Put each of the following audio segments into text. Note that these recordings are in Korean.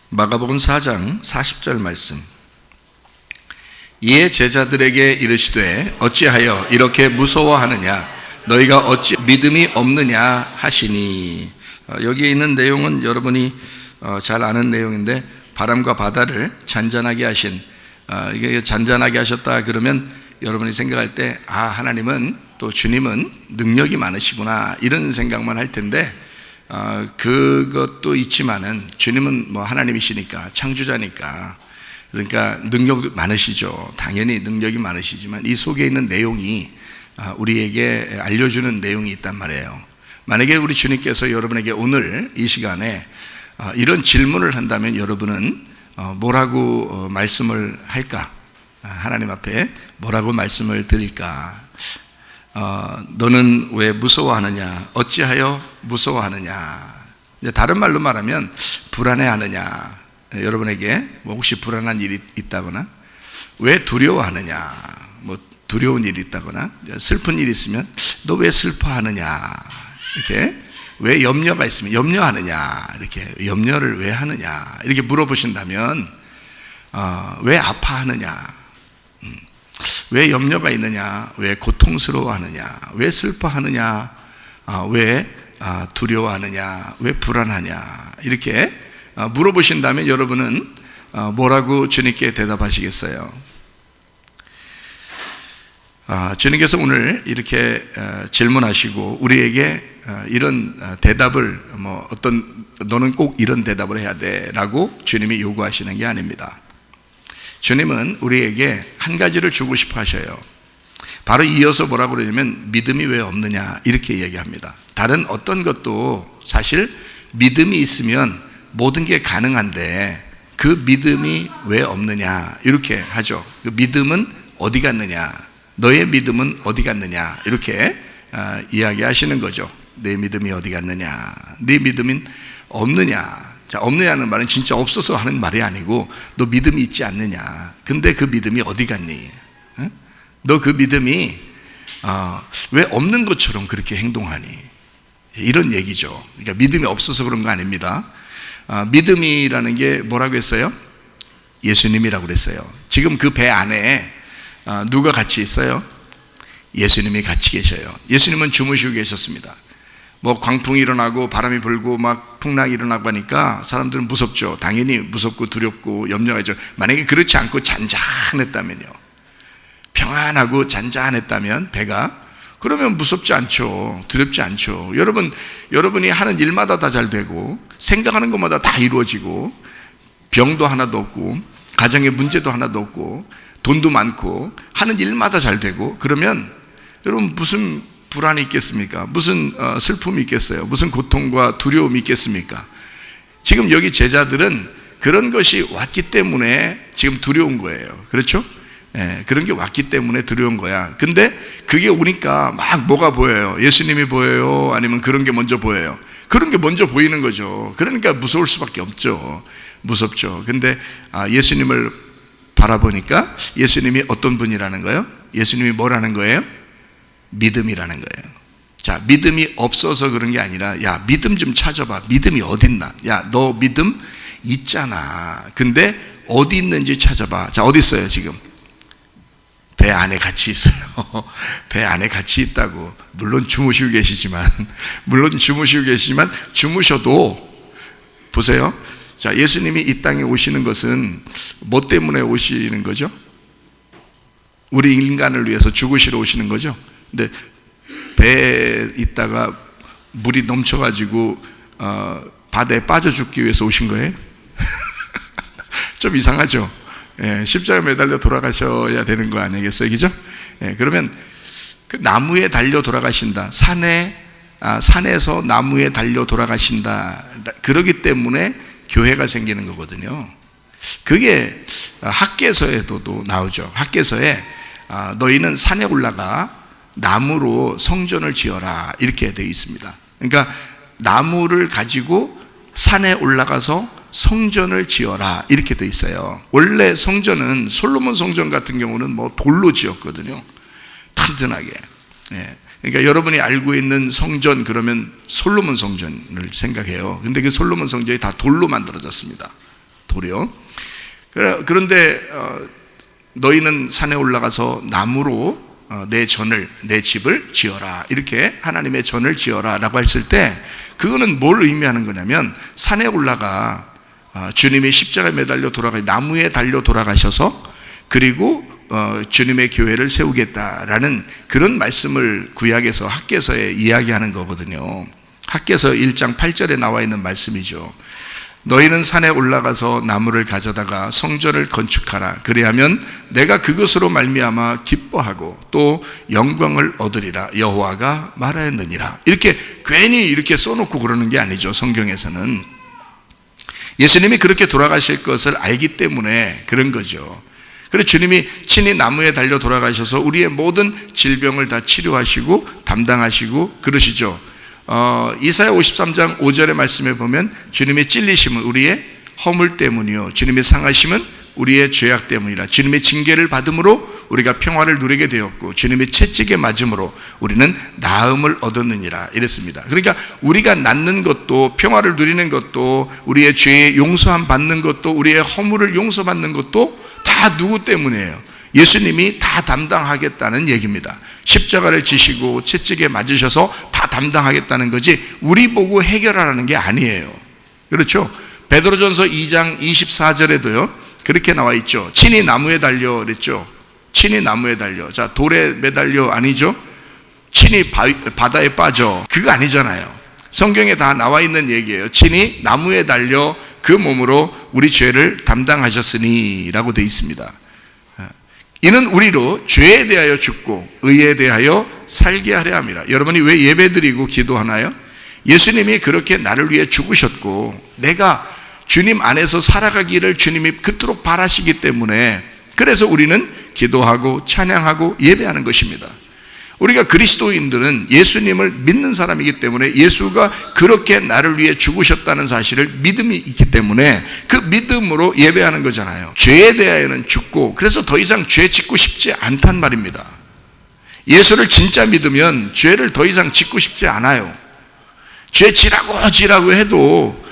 마가복음 4장 40절 말씀. 이에 제자들에게 이르시되 어찌하여 이렇게 무서워하느냐 너희가 어찌 믿음이 없느냐 하시니. 여기에 있는 내용은 여러분이 잘 아는 내용인데, 바람과 바다를 잔잔하게 하신, 이게 잔잔하게 하셨다 그러면 여러분이 생각할 때 하나님은, 또 주님은 능력이 많으시구나 이런 생각만 할 텐데, 그것도 있지만은 주님은 하나님이시니까, 창조자니까, 그러니까 능력도 많으시죠. 당연히 능력이 많으시지만 이 속에 있는 내용이 우리에게 알려주는 내용이 있단 말이에요. 만약에 우리 주님께서 여러분에게 오늘 이 시간에 이런 질문을 한다면 여러분은 뭐라고 말씀을 할까? 하나님 앞에 뭐라고 말씀을 드릴까? 너는 왜 무서워하느냐? 어찌하여 무서워하느냐? 다른 말로 말하면 불안해하느냐? 여러분에게 혹시 불안한 일이 있다거나, 왜 두려워하느냐? 두려운 일이 있다거나, 슬픈 일이 있으면 너 왜 슬퍼하느냐? 이렇게, 왜 염려가 있으면 염려하느냐? 이렇게, 염려를 왜 하느냐? 이렇게 물어보신다면, 왜 아파하느냐? 왜 염려가 있느냐? 왜 고통스러워하느냐? 왜 슬퍼하느냐? 왜 두려워하느냐? 왜 불안하냐? 이렇게 물어보신다면 여러분은 뭐라고 주님께 대답하시겠어요? 주님께서 오늘 이렇게 질문하시고 우리에게 이런 대답을, 너는 꼭 이런 대답을 해야 돼 라고 주님이 요구하시는 게 아닙니다. 주님은 우리에게 한 가지를 주고 싶어 하셔요. 바로 이어서 뭐라고 그러냐면 믿음이 왜 없느냐 이렇게 얘기합니다. 다른 어떤 것도 사실 믿음이 있으면 모든 게 가능한데, 그 믿음이 왜 없느냐 이렇게 하죠. 그 믿음은 어디 갔느냐, 너의 믿음은 어디 갔느냐 이렇게 이야기하시는 거죠. 내 믿음이 어디 갔느냐, 네 믿음은 없느냐. 자, 없느냐는 말은 진짜 없어서 하는 말이 아니고, 너 믿음이 있지 않느냐. 근데 그 믿음이 어디 갔니? 너 그 믿음이 왜 없는 것처럼 그렇게 행동하니? 이런 얘기죠. 그러니까 믿음이 없어서 그런 거 아닙니다. 믿음이라는 게 뭐라고 했어요? 예수님이라고 그랬어요. 지금 그 배 안에 누가 같이 있어요? 예수님이 같이 계셔요. 예수님은 주무시고 계셨습니다. 광풍이 일어나고 바람이 불고 막 풍랑이 일어나고 하니까 사람들은 무섭죠. 당연히 무섭고 두렵고 염려하죠. 만약에 그렇지 않고 잔잔했다면요, 평안하고 잔잔했다면 배가, 그러면 무섭지 않죠. 두렵지 않죠. 여러분이 하는 일마다 다 잘 되고, 생각하는 것마다 다 이루어지고, 병도 하나도 없고, 가정에 문제도 하나도 없고, 돈도 많고, 하는 일마다 잘 되고, 그러면 여러분 무슨 불안이 있겠습니까? 무슨 슬픔이 있겠어요? 무슨 고통과 두려움이 있겠습니까? 지금 여기 제자들은 그런 것이 왔기 때문에 지금 두려운 거예요. 그렇죠? 그런 게 왔기 때문에 두려운 거야. 근데 그게 오니까 막 뭐가 보여요? 예수님이 보여요? 아니면 그런 게 먼저 보여요? 그런 게 먼저 보이는 거죠. 그러니까 무서울 수밖에 없죠. 무섭죠. 근데 예수님을 바라보니까 예수님이 어떤 분이라는 거예요? 예수님이 뭐라는 거예요? 믿음이라는 거예요. 자, 믿음이 없어서 그런 게 아니라, 야, 믿음 좀 찾아봐. 믿음이 어딨나? 야, 너 믿음 있잖아. 근데 어디 있는지 찾아봐. 자, 어디 있어요 지금? 배 안에 같이 있어요. 배 안에 같이 있다고. 물론 주무시고 계시지만 주무셔도 보세요. 자, 예수님이 이 땅에 오시는 것은 뭐 때문에 오시는 거죠? 우리 인간을 위해서 죽으시러 오시는 거죠. 근데 배에 있다가 물이 넘쳐가지고 바다에 빠져 죽기 위해서 오신 거예요? 좀 이상하죠? 십자가에 매달려 돌아가셔야 되는 거 아니겠어요? 그죠? 그러면 그 나무에 달려 돌아가신다. 산에서 나무에 달려 돌아가신다. 그러기 때문에 교회가 생기는 거거든요. 그게 학개서에도 나오죠. 학개서에 너희는 산에 올라가 나무로 성전을 지어라 이렇게 되어 있습니다. 그러니까 나무를 가지고 산에 올라가서 성전을 지어라 이렇게 되어 있어요. 원래 성전은, 솔로몬 성전 같은 경우는 돌로 지었거든요. 튼튼하게. 그러니까 여러분이 알고 있는 성전 그러면 솔로몬 성전을 생각해요. 근데 그 솔로몬 성전이 다 돌로 만들어졌습니다. 도리어. 그런데 너희는 산에 올라가서 나무로 내 집을 지어라. 이렇게 하나님의 전을 지어라 라고 했을 때 그거는 뭘 의미하는 거냐면 산에 올라가 주님이 십자가에 매달려 나무에 달려 돌아가셔서 그리고 주님의 교회를 세우겠다라는 그런 말씀을 구약에서 학개서에 이야기하는 거거든요. 학개서 1장 8절에 나와 있는 말씀이죠. 너희는 산에 올라가서 나무를 가져다가 성전을 건축하라. 그리하면 내가 그것으로 말미암아 기뻐하고 또 영광을 얻으리라. 여호와가 말하였느니라. 이렇게 괜히 이렇게 써놓고 그러는 게 아니죠. 성경에서는 예수님이 그렇게 돌아가실 것을 알기 때문에 그런 거죠. 그래서 주님이 친히 나무에 달려 돌아가셔서 우리의 모든 질병을 다 치료하시고 담당하시고 그러시죠. 이사야 53장 5절의 말씀에 보면 주님의 찔리심은 우리의 허물 때문이요 주님의 상하심은 우리의 죄악 때문이라. 주님의 징계를 받음으로 우리가 평화를 누리게 되었고 주님의 채찍에 맞음으로 우리는 나음을 얻었느니라 이랬습니다. 그러니까 우리가 낫는 것도 평화를 누리는 것도 우리의 죄의 용서함 받는 것도 우리의 허물을 용서받는 것도 다 누구 때문이에요? 예수님이 다 담당하겠다는 얘기입니다. 십자가를 지시고 채찍에 맞으셔서 다 담당하겠다는 거지 우리 보고 해결하라는 게 아니에요. 그렇죠? 베드로전서 2장 24절에도요 그렇게 나와 있죠. 친히 나무에 달려 그랬죠. 친히 나무에 달려. 자, 돌에 매달려 아니죠. 친히 바다에 빠져. 그거 아니잖아요. 성경에 다 나와 있는 얘기예요. 친히 나무에 달려 그 몸으로 우리 죄를 담당하셨으니 라고 되어 있습니다. 이는 우리로 죄에 대하여 죽고 의에 대하여 살게 하려 함이라. 여러분이 왜 예배드리고 기도하나요? 예수님이 그렇게 나를 위해 죽으셨고 내가 주님 안에서 살아가기를 주님이 그토록 바라시기 때문에 그래서 우리는 기도하고 찬양하고 예배하는 것입니다. 우리가 그리스도인들은 예수님을 믿는 사람이기 때문에 예수가 그렇게 나를 위해 죽으셨다는 사실을 믿음이 있기 때문에 그 믿음으로 예배하는 거잖아요. 죄에 대하여는 죽고 그래서 더 이상 죄 짓고 싶지 않단 말입니다. 예수를 진짜 믿으면 죄를 더 이상 짓고 싶지 않아요. 죄 지라고 해도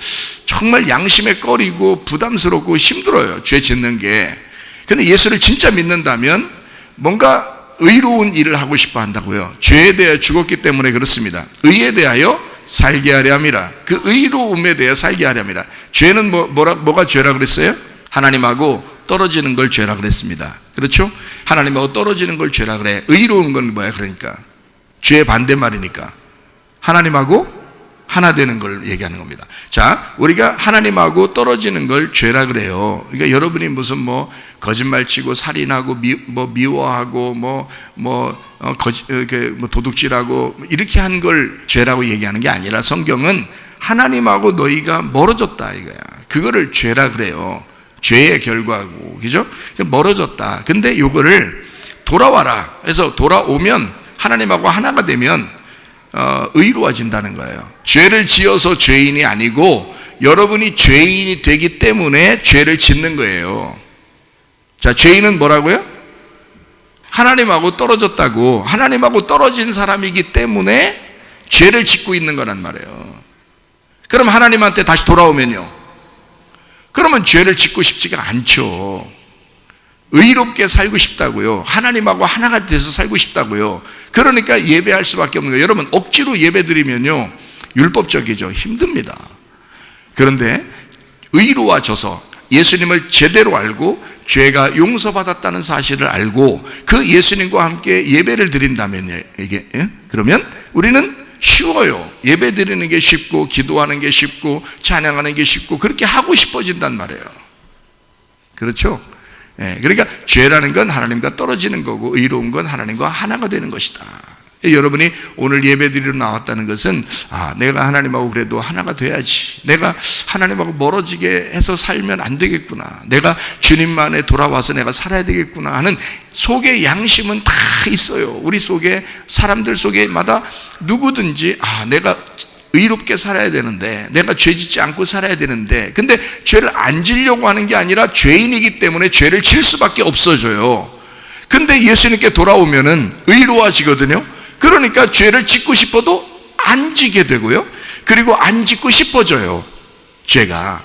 정말 양심에 꺼리고 부담스럽고 힘들어요. 죄 짓는 게. 근데 예수를 진짜 믿는다면 뭔가 의로운 일을 하고 싶어 한다고요. 죄에 대하여 죽었기 때문에 그렇습니다. 의에 대하여 살게 하려 함이라. 그 의로움에 대하여 살게 하려 함이라. 죄는 뭐가 죄라 그랬어요? 하나님하고 떨어지는 걸 죄라 그랬습니다. 그렇죠? 하나님하고 떨어지는 걸 죄라 그래. 의로운 건 뭐야? 그러니까 죄의 반대말이니까 하나님하고 하나 되는 걸 얘기하는 겁니다. 자, 우리가 하나님하고 떨어지는 걸 죄라 그래요. 그러니까 여러분이 무슨 거짓말 치고 살인하고 미워하고 도둑질하고 이렇게 한 걸 죄라고 얘기하는 게 아니라 성경은 하나님하고 너희가 멀어졌다 이거야. 그거를 죄라 그래요. 죄의 결과고, 그죠? 멀어졌다. 근데 요거를 돌아와라. 그래서 돌아오면 하나님하고 하나가 되면 의로워진다는 거예요. 죄를 지어서 죄인이 아니고 여러분이 죄인이 되기 때문에 죄를 짓는 거예요. 자, 죄인은 뭐라고요? 하나님하고 떨어졌다고. 하나님하고 떨어진 사람이기 때문에 죄를 짓고 있는 거란 말이에요. 그럼 하나님한테 다시 돌아오면요, 그러면 죄를 짓고 싶지가 않죠. 의롭게 살고 싶다고요. 하나님하고 하나가 돼서 살고 싶다고요. 그러니까 예배할 수밖에 없는 거예요. 여러분, 억지로 예배 드리면요 율법적이죠. 힘듭니다. 그런데 의로워져서 예수님을 제대로 알고 죄가 용서받았다는 사실을 알고 그 예수님과 함께 예배를 드린다면요, 이게 그러면 우리는 쉬워요. 예배 드리는 게 쉽고 기도하는 게 쉽고 찬양하는 게 쉽고 그렇게 하고 싶어진단 말이에요. 그렇죠? 그러니까 죄라는 건 하나님과 떨어지는 거고 의로운 건 하나님과 하나가 되는 것이다. 여러분이 오늘 예배드리러 나왔다는 것은 내가 하나님하고 그래도 하나가 돼야지, 내가 하나님하고 멀어지게 해서 살면 안 되겠구나, 내가 주님만에 돌아와서 내가 살아야 되겠구나 하는 속의 양심은 다 있어요. 우리 속에, 사람들 속에마다 누구든지 내가 의롭게 살아야 되는데, 내가 죄 짓지 않고 살아야 되는데, 근데 죄를 안 지려고 하는 게 아니라 죄인이기 때문에 죄를 질 수밖에 없어져요. 근데 예수님께 돌아오면은 의로워지거든요. 그러니까 죄를 짓고 싶어도 안 지게 되고요, 그리고 안 짓고 싶어져요. 죄가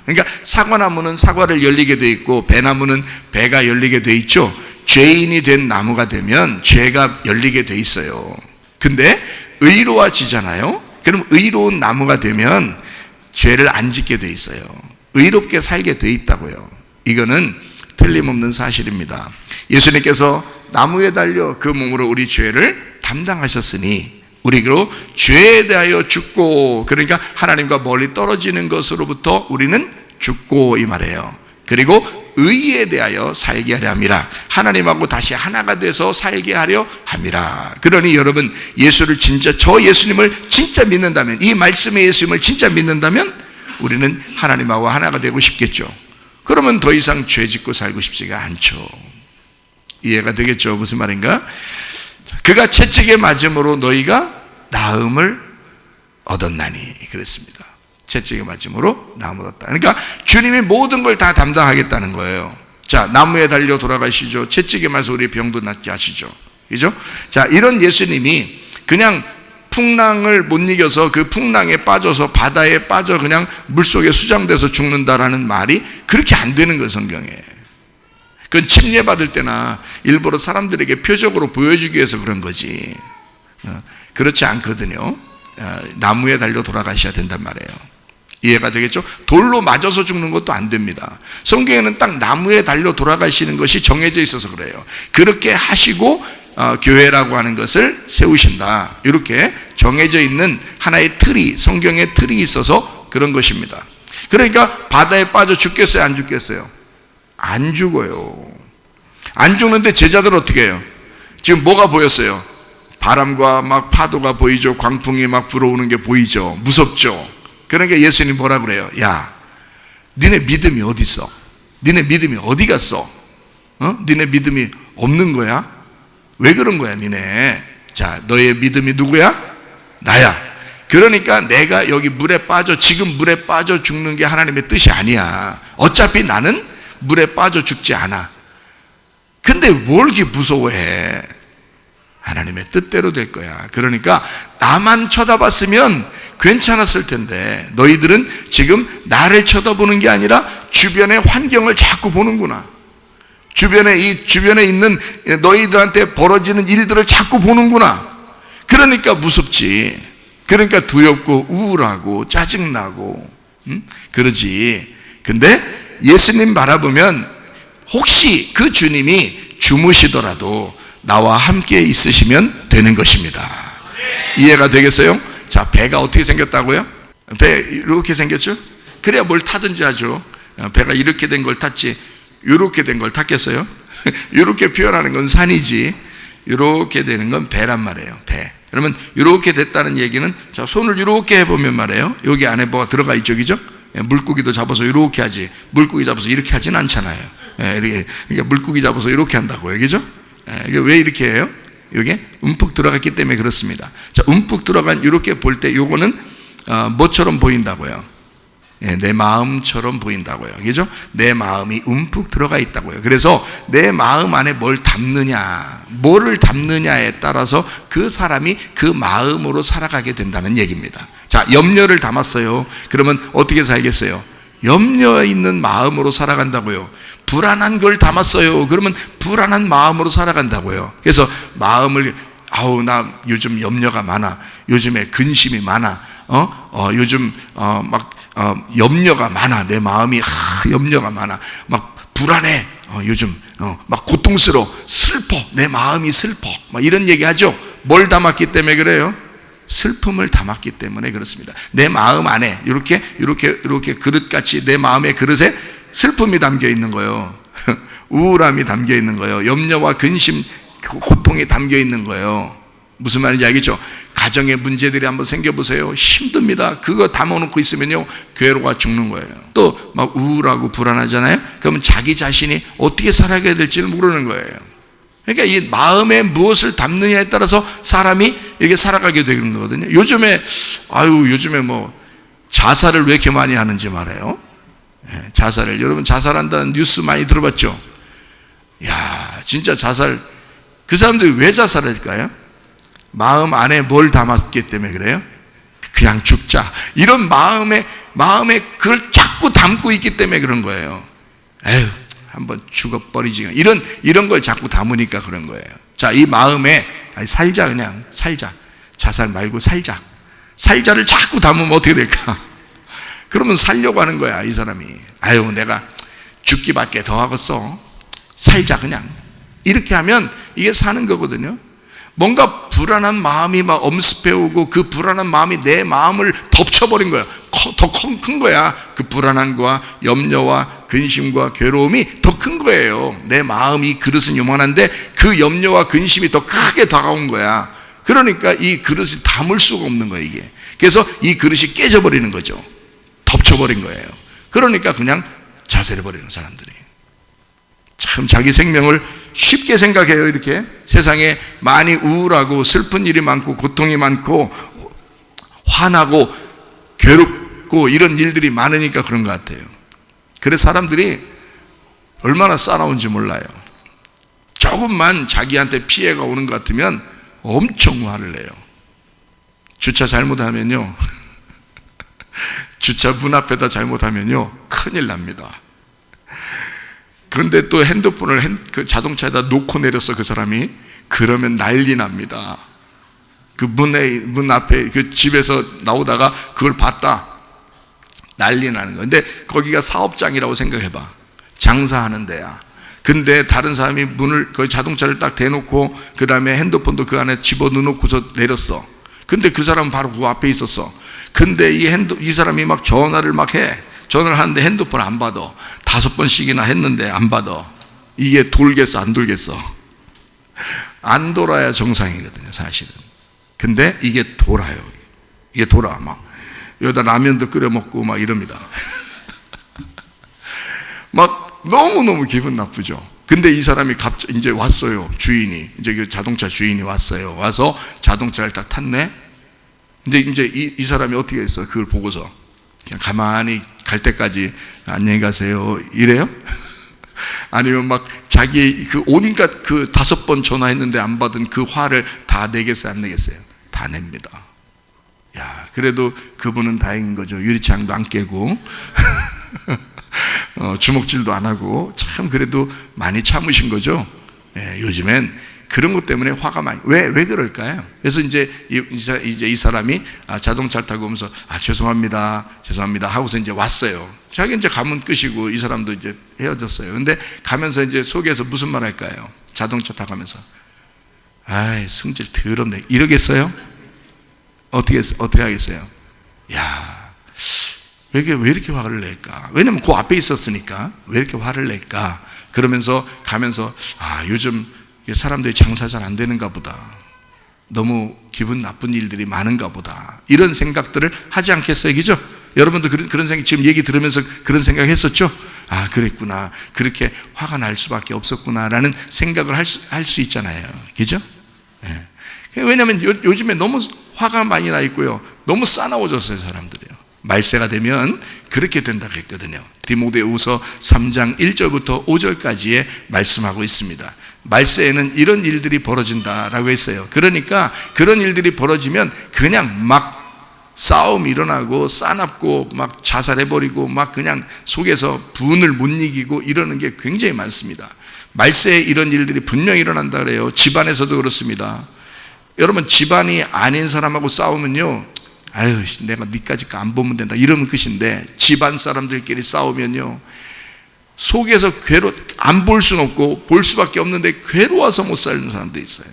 그러니까 사과나무는 사과를 열리게 돼 있고 배나무는 배가 열리게 돼 있죠. 죄인이 된 나무가 되면 죄가 열리게 돼 있어요. 근데 의로워지잖아요. 그럼 의로운 나무가 되면 죄를 안 짓게 돼 있어요. 의롭게 살게 돼 있다고요. 이거는 틀림없는 사실입니다. 예수님께서 나무에 달려 그 몸으로 우리 죄를 담당하셨으니 우리로 죄에 대하여 죽고, 그러니까 하나님과 멀리 떨어지는 것으로부터 우리는 죽고 이 말이에요. 그리고 의에 대하여 살게 하려 함이라. 하나님하고 다시 하나가 돼서 살게 하려 함이라. 그러니 여러분, 예수를 진짜, 저 예수님을 진짜 믿는다면, 이 말씀의 예수님을 진짜 믿는다면 우리는 하나님하고 하나가 되고 싶겠죠. 그러면 더 이상 죄 짓고 살고 싶지가 않죠. 이해가 되겠죠? 무슨 말인가? 그가 채찍에 맞음으로 너희가 나음을 얻었나니 그랬습니다. 채찍에 맞음으로 나음을 얻었다. 그러니까 주님이 모든 걸 다 담당하겠다는 거예요. 자, 나무에 달려 돌아가시죠. 채찍에 맞아 우리 병도 낫게 하시죠. 그죠? 자, 이런 예수님이 그냥 풍랑을 못 이겨서 그 풍랑에 빠져서 바다에 빠져 그냥 물속에 수장돼서 죽는다라는 말이 그렇게 안 되는 거예요, 성경에. 그건 침례받을 때나 일부러 사람들에게 표적으로 보여주기 위해서 그런 거지. 그렇지 않거든요. 나무에 달려 돌아가셔야 된단 말이에요. 이해가 되겠죠? 돌로 맞아서 죽는 것도 안 됩니다. 성경에는 딱 나무에 달려 돌아가시는 것이 정해져 있어서 그래요. 그렇게 하시고 교회라고 하는 것을 세우신다. 이렇게 정해져 있는 하나의 틀이, 성경의 틀이 있어서 그런 것입니다. 그러니까 바다에 빠져 죽겠어요? 안 죽겠어요? 안 죽어요. 안 죽는데 제자들은 어떻게 해요? 지금 뭐가 보였어요? 바람과 막 파도가 보이죠. 광풍이 막 불어오는 게 보이죠. 무섭죠. 그러니까 예수님 뭐라 그래요? 야, 니네 믿음이 어디 있어? 니네 믿음이 어디 갔어? 니네 믿음이 없는 거야? 왜 그런 거야, 니네? 자, 너의 믿음이 누구야? 나야. 그러니까 내가 여기 물에 빠져, 지금 물에 빠져 죽는 게 하나님의 뜻이 아니야. 어차피 나는 물에 빠져 죽지 않아. 근데 뭘 이렇게 무서워해? 하나님의 뜻대로 될 거야. 그러니까 나만 쳐다봤으면 괜찮았을 텐데 너희들은 지금 나를 쳐다보는 게 아니라 주변의 환경을 자꾸 보는구나. 주변에 있는 너희들한테 벌어지는 일들을 자꾸 보는구나. 그러니까 무섭지. 그러니까 두렵고 우울하고 짜증나고 그러지. 근데 예수님 바라보면 혹시 그 주님이 주무시더라도 나와 함께 있으시면 되는 것입니다. 이해가 되겠어요? 자, 배가 어떻게 생겼다고요? 배 이렇게 생겼죠? 그래야 뭘 타든지 하죠. 배가 이렇게 된 걸 탔지 이렇게 된 걸 탔겠어요? 이렇게 표현하는 건 산이지 이렇게 되는 건 배란 말이에요. 배. 그러면 이렇게 됐다는 얘기는, 자, 손을 이렇게 해보면 말이에요, 여기 안에 뭐가 들어가 있죠, 그죠? 물고기도 잡아서 이렇게 하지 물고기 잡아서 이렇게 하진 않잖아요. 이렇게, 그러니까 물고기 잡아서 이렇게 한다고요, 그죠? 이게 왜 이렇게 해요? 이게 움푹 들어갔기 때문에 그렇습니다. 자, 움푹 들어간 이렇게 볼 때 요거는 뭐처럼 보인다고요? 내 마음처럼 보인다고요. 그죠? 내 마음이 움푹 들어가 있다고요. 그래서 내 마음 안에 뭘 담느냐, 뭐를 담느냐에 따라서 그 사람이 그 마음으로 살아가게 된다는 얘기입니다. 자, 염려를 담았어요. 그러면 어떻게 살겠어요? 염려 있는 마음으로 살아간다고요. 불안한 걸 담았어요. 그러면 불안한 마음으로 살아간다고요. 그래서 마음을, 아우, 나 요즘 염려가 많아. 요즘에 근심이 많아. 요즘 염려가 많아. 내 마음이 염려가 많아. 막 불안해. 요즘 막 고통스러워. 슬퍼. 내 마음이 슬퍼. 막 이런 얘기 하죠. 뭘 담았기 때문에 그래요? 슬픔을 담았기 때문에 그렇습니다. 내 마음 안에 이렇게 그릇같이 내 마음의 그릇에 슬픔이 담겨 있는 거예요. 우울함이 담겨 있는 거예요. 염려와 근심, 고통이 담겨 있는 거예요. 무슨 말인지 알겠죠? 가정의 문제들이 한번 생겨보세요. 힘듭니다. 그거 담아놓고 있으면요, 괴로워 죽는 거예요. 또 막 우울하고 불안하잖아요. 그러면 자기 자신이 어떻게 살아가야 될지를 모르는 거예요. 그러니까 이 마음에 무엇을 담느냐에 따라서 사람이 이렇게 살아가게 되는 거거든요. 요즘에 뭐 자살을 왜 이렇게 많이 하는지 말해요. 자살을, 여러분 자살한다는 뉴스 많이 들어봤죠? 야, 진짜 자살, 그 사람들이 왜 자살할까요? 마음 안에 뭘 담았기 때문에 그래요? 그냥 죽자. 이런 마음에 그걸 자꾸 담고 있기 때문에 그런 거예요. 에휴, 한번 죽어버리지. 이런 걸 자꾸 담으니까 그런 거예요. 자, 이 마음에 살자, 그냥 살자. 자살 말고 살자. 살자를 자꾸 담으면 어떻게 될까? 그러면 살려고 하는 거야, 이 사람이. 아유, 내가 죽기밖에 더 하겠어. 살자, 그냥. 이렇게 하면 이게 사는 거거든요. 뭔가 불안한 마음이 막 엄습해오고 그 불안한 마음이 내 마음을 덮쳐버린 거야. 더 큰 거야. 그 불안함과 염려와 근심과 괴로움이 더 큰 거예요. 내 마음이 그릇은 요만한데 그 염려와 근심이 더 크게 다가온 거야. 그러니까 이 그릇을 담을 수가 없는 거예요, 이게. 그래서 이 그릇이 깨져버리는 거죠. 덮쳐버린 거예요. 그러니까 그냥 자살해버리는 사람들이. 참 자기 생명을 쉽게 생각해요. 이렇게 세상에 많이 우울하고 슬픈 일이 많고 고통이 많고 화나고 괴롭고 이런 일들이 많으니까 그런 것 같아요. 그래서 사람들이 얼마나 싸나운지 몰라요. 조금만 자기한테 피해가 오는 것 같으면 엄청 화를 내요. 주차 잘못하면요, 주차 문 앞에다 잘못하면요 큰일 납니다. 그런데 또 핸드폰을 그 자동차에다 놓고 내렸어, 그 사람이. 그러면 난리 납니다. 그 문 앞에 그 집에서 나오다가 그걸 봤다. 난리 나는 거야. 근데 거기가 사업장이라고 생각해봐. 장사하는 데야. 근데 다른 사람이 문을, 그 자동차를 딱 대놓고 그 다음에 핸드폰도 그 안에 집어넣고서 내렸어. 근데 그 사람은 바로 그 앞에 있었어. 근데 이 사람이 막 전화를 막 해. 전화를 하는데 핸드폰 안 받아. 5번씩이나 했는데 안 받아. 이게 돌겠어, 안 돌겠어? 안 돌아야 정상이거든요, 사실은. 근데 이게 돌아요. 이게 돌아. 막 여기다 라면도 끓여 먹고 막 이럽니다. 막 너무너무 기분 나쁘죠. 근데 이 사람이 갑자기 이제 왔어요. 주인이, 이제 그 자동차 주인이 왔어요. 와서 자동차를 딱 탔네. 근데 이제 이 사람이 어떻게 했어? 그걸 보고서 그냥 가만히 갈 때까지 안녕히 가세요 이래요? 아니면 막 자기 그 온갖 그 5번 전화했는데 안 받은 그 화를 다 내겠어요, 안 내겠어요? 다 냅니다. 야, 그래도 그분은 다행인 거죠. 유리창도 안 깨고 주먹질도 안 하고 참 그래도 많이 참으신 거죠. 예, 요즘엔 그런 것 때문에 화가 많이. 왜 그럴까요? 그래서 이제 이 사람이 자동차 타고 오면서 죄송합니다 하고서 이제 왔어요. 자기 이제 가면 끝이고 이 사람도 이제 헤어졌어요. 근데 가면서 이제 속에서 무슨 말 할까요? 자동차 타고 가면서 아이, 성질 더럽네 이러겠어요? 어떻게 하겠어요? 야, 왜 이렇게 화를 낼까? 왜냐면 그 앞에 있었으니까. 왜 이렇게 화를 낼까? 그러면서 가면서 요즘 사람들이 장사 잘 안 되는가 보다. 너무 기분 나쁜 일들이 많은가 보다. 이런 생각들을 하지 않겠어요? 그죠? 여러분도 그런 생각, 지금 얘기 들으면서 그런 생각 했었죠? 그랬구나. 그렇게 화가 날 수밖에 없었구나. 라는 생각을 할 수 있잖아요. 그죠? 네. 왜냐하면 요즘에 너무 화가 많이 나 있고요. 너무 싸나워졌어요, 사람들이요. 말세가 되면 그렇게 된다고 했거든요. 디모데후서 3장 1절부터 5절까지에 말씀하고 있습니다. 말세에는 이런 일들이 벌어진다라고 했어요. 그러니까 그런 일들이 벌어지면 그냥 막 싸움이 일어나고 싸납고 막 자살해버리고 막 그냥 속에서 분을 못 이기고 이러는 게 굉장히 많습니다. 말세에 이런 일들이 분명히 일어난다 그래요. 집안에서도 그렇습니다. 여러분, 집안이 아닌 사람하고 싸우면요, 아유, 내가 니까지 안 보면 된다 이러면 끝인데, 집안 사람들끼리 싸우면요 속에서 안 볼 수는 없고 볼 수밖에 없는데 괴로워서 못 사는 사람도 있어요.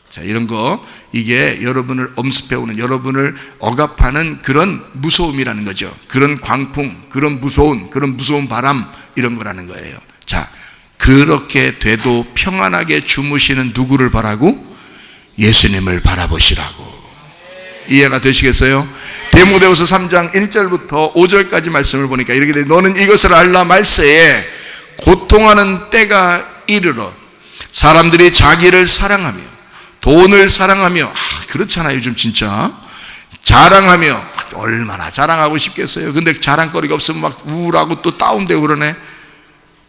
자, 이런 거, 이게 여러분을 엄습해오는, 여러분을 억압하는 그런 무서움이라는 거죠. 그런 광풍, 그런 무서운 바람, 이런 거라는 거예요. 자, 그렇게 돼도 평안하게 주무시는 누구를 바라고? 예수님을 바라보시라고. 이해가 되시겠어요? 디모데후서 3장 1절부터 5절까지 말씀을 보니까 이렇게 돼. 너는 이것을 알라. 말세에 고통하는 때가 이르러 사람들이 자기를 사랑하며 돈을 사랑하며, 그렇잖아요 요즘 진짜. 자랑하며, 얼마나 자랑하고 싶겠어요. 근데 자랑거리가 없으면 막 우울하고 또 다운되고 그러네.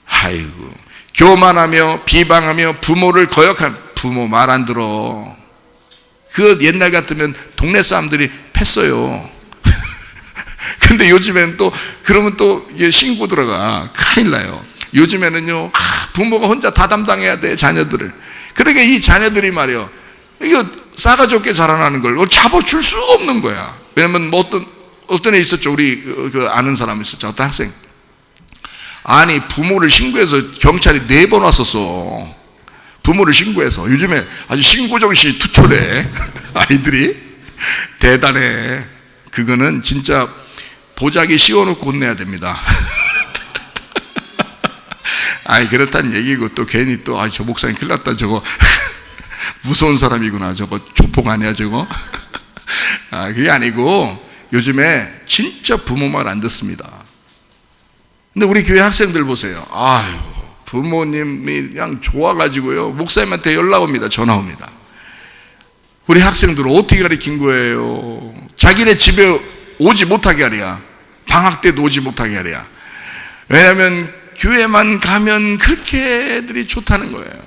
아이고. 교만하며 비방하며 부모를 거역하며. 부모 말 안 들어. 그 옛날 같으면 동네 사람들이 팼어요. 근데 요즘에는 또 그러면 또 이게 신고 들어가 큰일 나요. 요즘에는요, 부모가 혼자 다 담당해야 돼, 자녀들을. 그러니까 이 자녀들이 말이요, 이거 싸가지 없게 자라나는 걸 잡아줄 수가 없는 거야. 왜냐면 뭐 어떤 애 있었죠. 우리 그 아는 사람 있었죠. 어떤 학생. 아니, 부모를 신고해서 경찰이 4번 왔었어. 부모를 신고해서. 요즘에 아주 신고정신이 투철해. 아이들이. 대단해. 그거는 진짜 보자기 씌워놓고 혼내야 됩니다. 아니, 그렇다는 얘기고, 또 괜히 또, 저 목사님 큰일 났다, 저거. 무서운 사람이구나, 저거. 조폭 아니야, 저거. 그게 아니고, 요즘에 진짜 부모 말 안 듣습니다. 근데 우리 교회 학생들 보세요. 아유, 부모님이 그냥 좋아가지고요, 목사님한테 연락 옵니다. 전화 옵니다. 우리 학생들을 어떻게 가르친 거예요? 자기네 집에 오지 못하게 하랴. 방학 때도 오지 못하게 하랴. 왜냐하면 교회만 가면 그렇게 애들이 좋다는 거예요.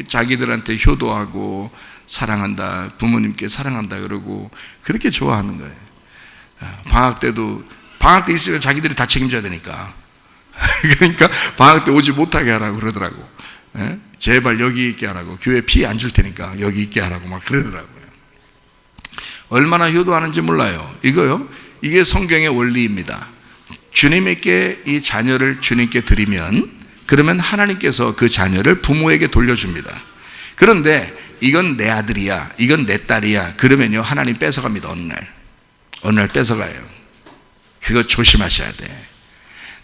자기들한테 효도하고 사랑한다, 부모님께 사랑한다 그러고 그렇게 좋아하는 거예요. 방학 때 있으면 자기들이 다 책임져야 되니까. 그러니까 방학 때 오지 못하게 하라고 그러더라고. 제발 여기 있게 하라고. 교회 피해 안 줄 테니까 여기 있게 하라고 막 그러더라고요. 얼마나 효도하는지 몰라요. 이게 성경의 원리입니다. 주님께 이 자녀를 주님께 드리면, 그러면 하나님께서 그 자녀를 부모에게 돌려줍니다. 그런데 이건 내 아들이야, 이건 내 딸이야, 그러면요, 하나님 뺏어갑니다. 어느 날 뺏어가요. 그거 조심하셔야 돼.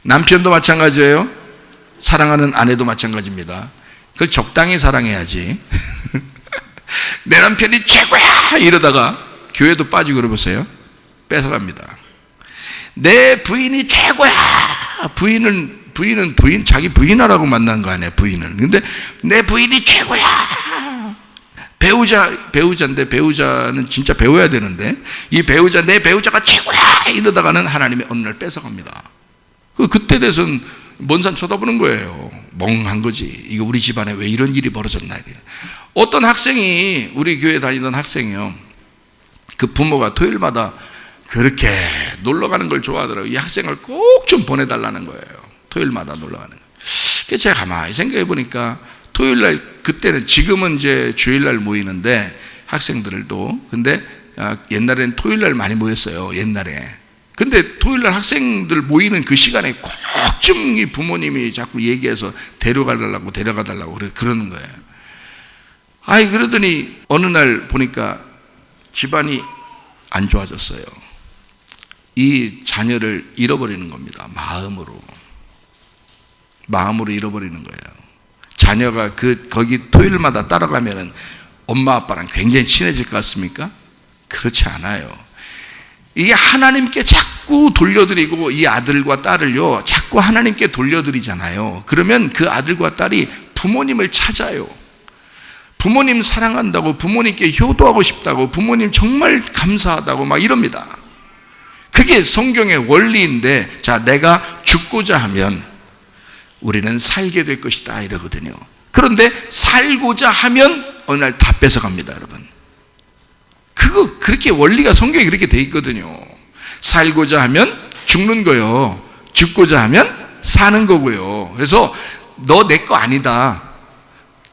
남편도 마찬가지예요. 사랑하는 아내도 마찬가지입니다. 그걸 적당히 사랑해야지. 내 남편이 최고야 이러다가 교회도 빠지고 그러보세요. 뺏어갑니다. 내 부인이 최고야. 부인은 자기 부인하라고 만난 거 아니야, 부인은. 근데 내 부인이 최고야. 배우자인데, 배우자는 진짜 배워야 되는데, 이 배우자, 내 배우자가 최고야 이러다가는 하나님이 어느 날 뺏어갑니다. 그때 돼서는 먼 산 쳐다보는 거예요. 멍한 거지. 이거 우리 집안에 왜 이런 일이 벌어졌나. 어떤 학생이, 우리 교회 다니던 학생이요, 그 부모가 토요일마다 그렇게 놀러 가는 걸 좋아하더라고요. 이 학생을 꼭 좀 보내달라는 거예요. 토요일마다 놀러 가는 거. 그래서 제가 가만히 생각해 보니까 토요일날, 그때는, 지금은 이제 주일날 모이는데 학생들도, 근데 옛날에는 토요일날 많이 모였어요. 옛날에. 근데 토요일날 학생들 모이는 그 시간에 꼭 좀 이 부모님이 자꾸 얘기해서 데려가달라고 그러는 거예요. 그러더니 어느 날 보니까 집안이 안 좋아졌어요. 이 자녀를 잃어버리는 겁니다. 마음으로 잃어버리는 거예요. 자녀가 거기 토요일마다 따라가면은 엄마 아빠랑 굉장히 친해질 것 같습니까? 그렇지 않아요. 이게 하나님께 자꾸 돌려드리고, 이 아들과 딸을요, 자꾸 하나님께 돌려드리잖아요. 그러면 그 아들과 딸이 부모님을 찾아요. 부모님 사랑한다고, 부모님께 효도하고 싶다고, 부모님 정말 감사하다고 막 이럽니다. 그게 성경의 원리인데, 자, 내가 죽고자 하면 우리는 살게 될 것이다 이러거든요. 그런데 살고자 하면 어느 날 다 뺏어갑니다, 여러분. 그렇게 원리가, 성경이 그렇게 돼 있거든요. 살고자 하면 죽는 거요, 죽고자 하면 사는 거고요. 그래서 너 내 거 아니다.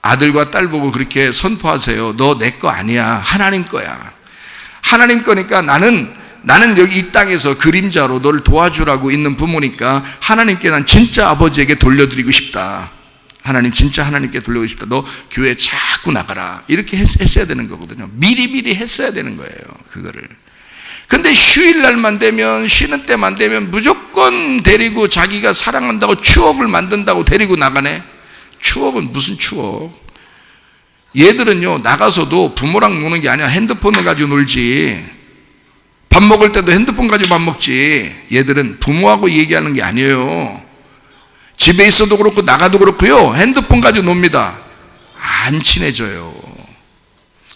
아들과 딸 보고 그렇게 선포하세요. 너 내 거 아니야. 하나님 거야. 하나님 거니까 나는 여기 이 땅에서 그림자로 너를 도와주라고 있는 부모니까 하나님께 난 진짜 아버지에게 돌려드리고 싶다. 하나님, 진짜 하나님께 돌리고 싶다. 너 교회 자꾸 나가라. 이렇게 했어야 되는 거거든요. 미리 했어야 되는 거예요, 그거를. 근데 휴일날만 되면, 쉬는 때만 되면 무조건 데리고, 자기가 사랑한다고 추억을 만든다고 데리고 나가네. 추억은 무슨 추억? 얘들은요, 나가서도 부모랑 노는 게 아니야. 핸드폰을 가지고 놀지. 밥 먹을 때도 핸드폰 가지고 밥 먹지. 얘들은 부모하고 얘기하는 게 아니에요. 집에 있어도 그렇고 나가도 그렇고요, 핸드폰 가지고 놉니다. 안 친해져요.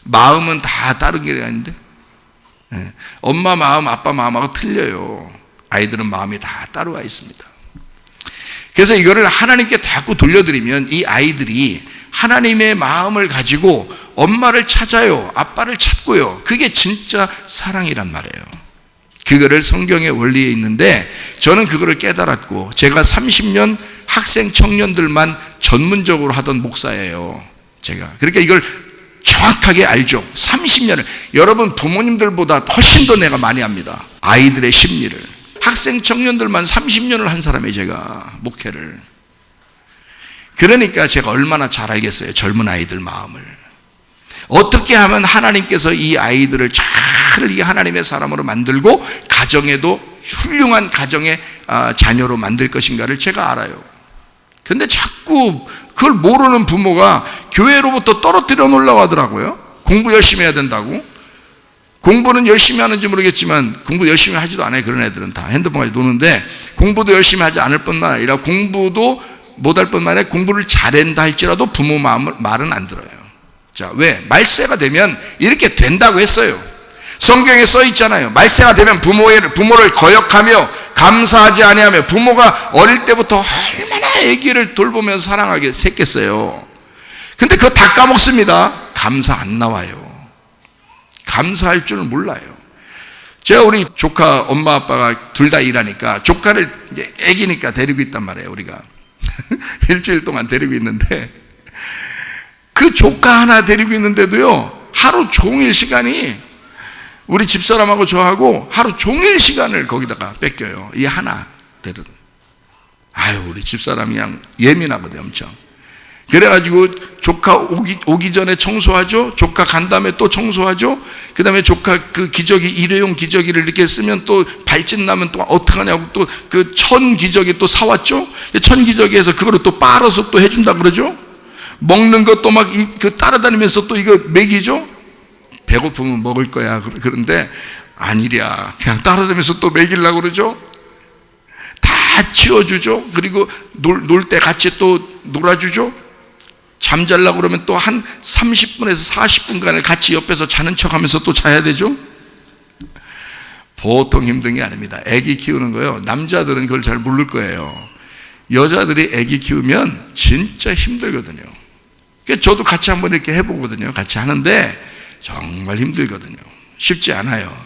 마음은 다 다른 게 아닌데, 엄마 마음, 아빠 마음하고 틀려요. 아이들은 마음이 다 따로 와 있습니다. 그래서 이거를 하나님께 자꾸 돌려드리면 이 아이들이 하나님의 마음을 가지고 엄마를 찾아요, 아빠를 찾고요. 그게 진짜 사랑이란 말이에요. 그거를 성경의 원리에 있는데 저는 그거를 깨달았고 제가 30년 학생 청년들만 전문적으로 하던 목사예요. 제가. 그러니까 이걸 정확하게 알죠. 30년을. 여러분 부모님들보다 훨씬 더 내가 많이 합니다. 아이들의 심리를. 학생 청년들만 30년을 한 사람이에요. 제가 목회를. 그러니까 제가 얼마나 잘 알겠어요. 젊은 아이들 마음을. 어떻게 하면 하나님께서 이 아이들을 잘 이 하나님의 사람으로 만들고 가정에도 훌륭한 가정의 자녀로 만들 것인가를 제가 알아요. 근데 자꾸 그걸 모르는 부모가 교회로부터 떨어뜨려 놓으려고 하더라고요. 공부 열심히 해야 된다고. 공부는 열심히 하는지 모르겠지만 공부 열심히 하지도 않아요. 그런 애들은 다 핸드폰 가지고 노는데 공부도 열심히 하지 않을 뿐만 아니라 공부도 못할 뿐만 아니라 공부를 잘한다 할지라도 부모 말은 안 들어요. 자, 왜? 말세가 되면 이렇게 된다고 했어요. 성경에 써 있잖아요. 말세가 되면 부모를 거역하며 감사하지 아니하며. 부모가 어릴 때부터 얼마나 아기를 돌보면서 사랑하게 샜겠어요. 근데 그거 다 까먹습니다. 감사 안 나와요. 감사할 줄은 몰라요. 제가 우리 조카 엄마 아빠가 둘 다 일하니까 조카를 이제 아기니까 데리고 있단 말이에요. 우리가 일주일 동안 데리고 있는데 그 조카 하나 데리고 있는데도요 하루 종일 시간이 우리 집사람하고 저하고 하루 종일 시간을 거기다가 뺏겨요. 이 하나 데리고. 아유, 우리 집사람이 그냥 예민하거든요. 엄청. 그래가지고 조카 오기 전에 청소하죠. 조카 간 다음에 또 청소하죠. 그 다음에 조카 그 기저귀, 일회용 기저귀를 이렇게 쓰면 또 발짓 나면 또 어떡하냐고 또 그 천 기저귀 또 사왔죠. 천 기저귀에서 그거를 또 빨아서 또 해준다 그러죠. 먹는 것도 막 그 따라다니면서 또 이거 먹이죠. 배고프면 먹을 거야. 그런데 아니랴. 그냥 따라다니면서 또 먹이려고 그러죠. 다 치워주죠. 그리고 놀 때 같이 또 놀아주죠. 잠자려고 그러면 또 한 30분에서 40분간을 같이 옆에서 자는 척 하면서 또 자야 되죠. 보통 힘든 게 아닙니다. 애기 키우는 거요. 남자들은 그걸 잘 모를 거예요. 여자들이 애기 키우면 진짜 힘들거든요. 그러니까 저도 같이 한번 이렇게 해보거든요. 같이 하는데 정말 힘들거든요. 쉽지 않아요.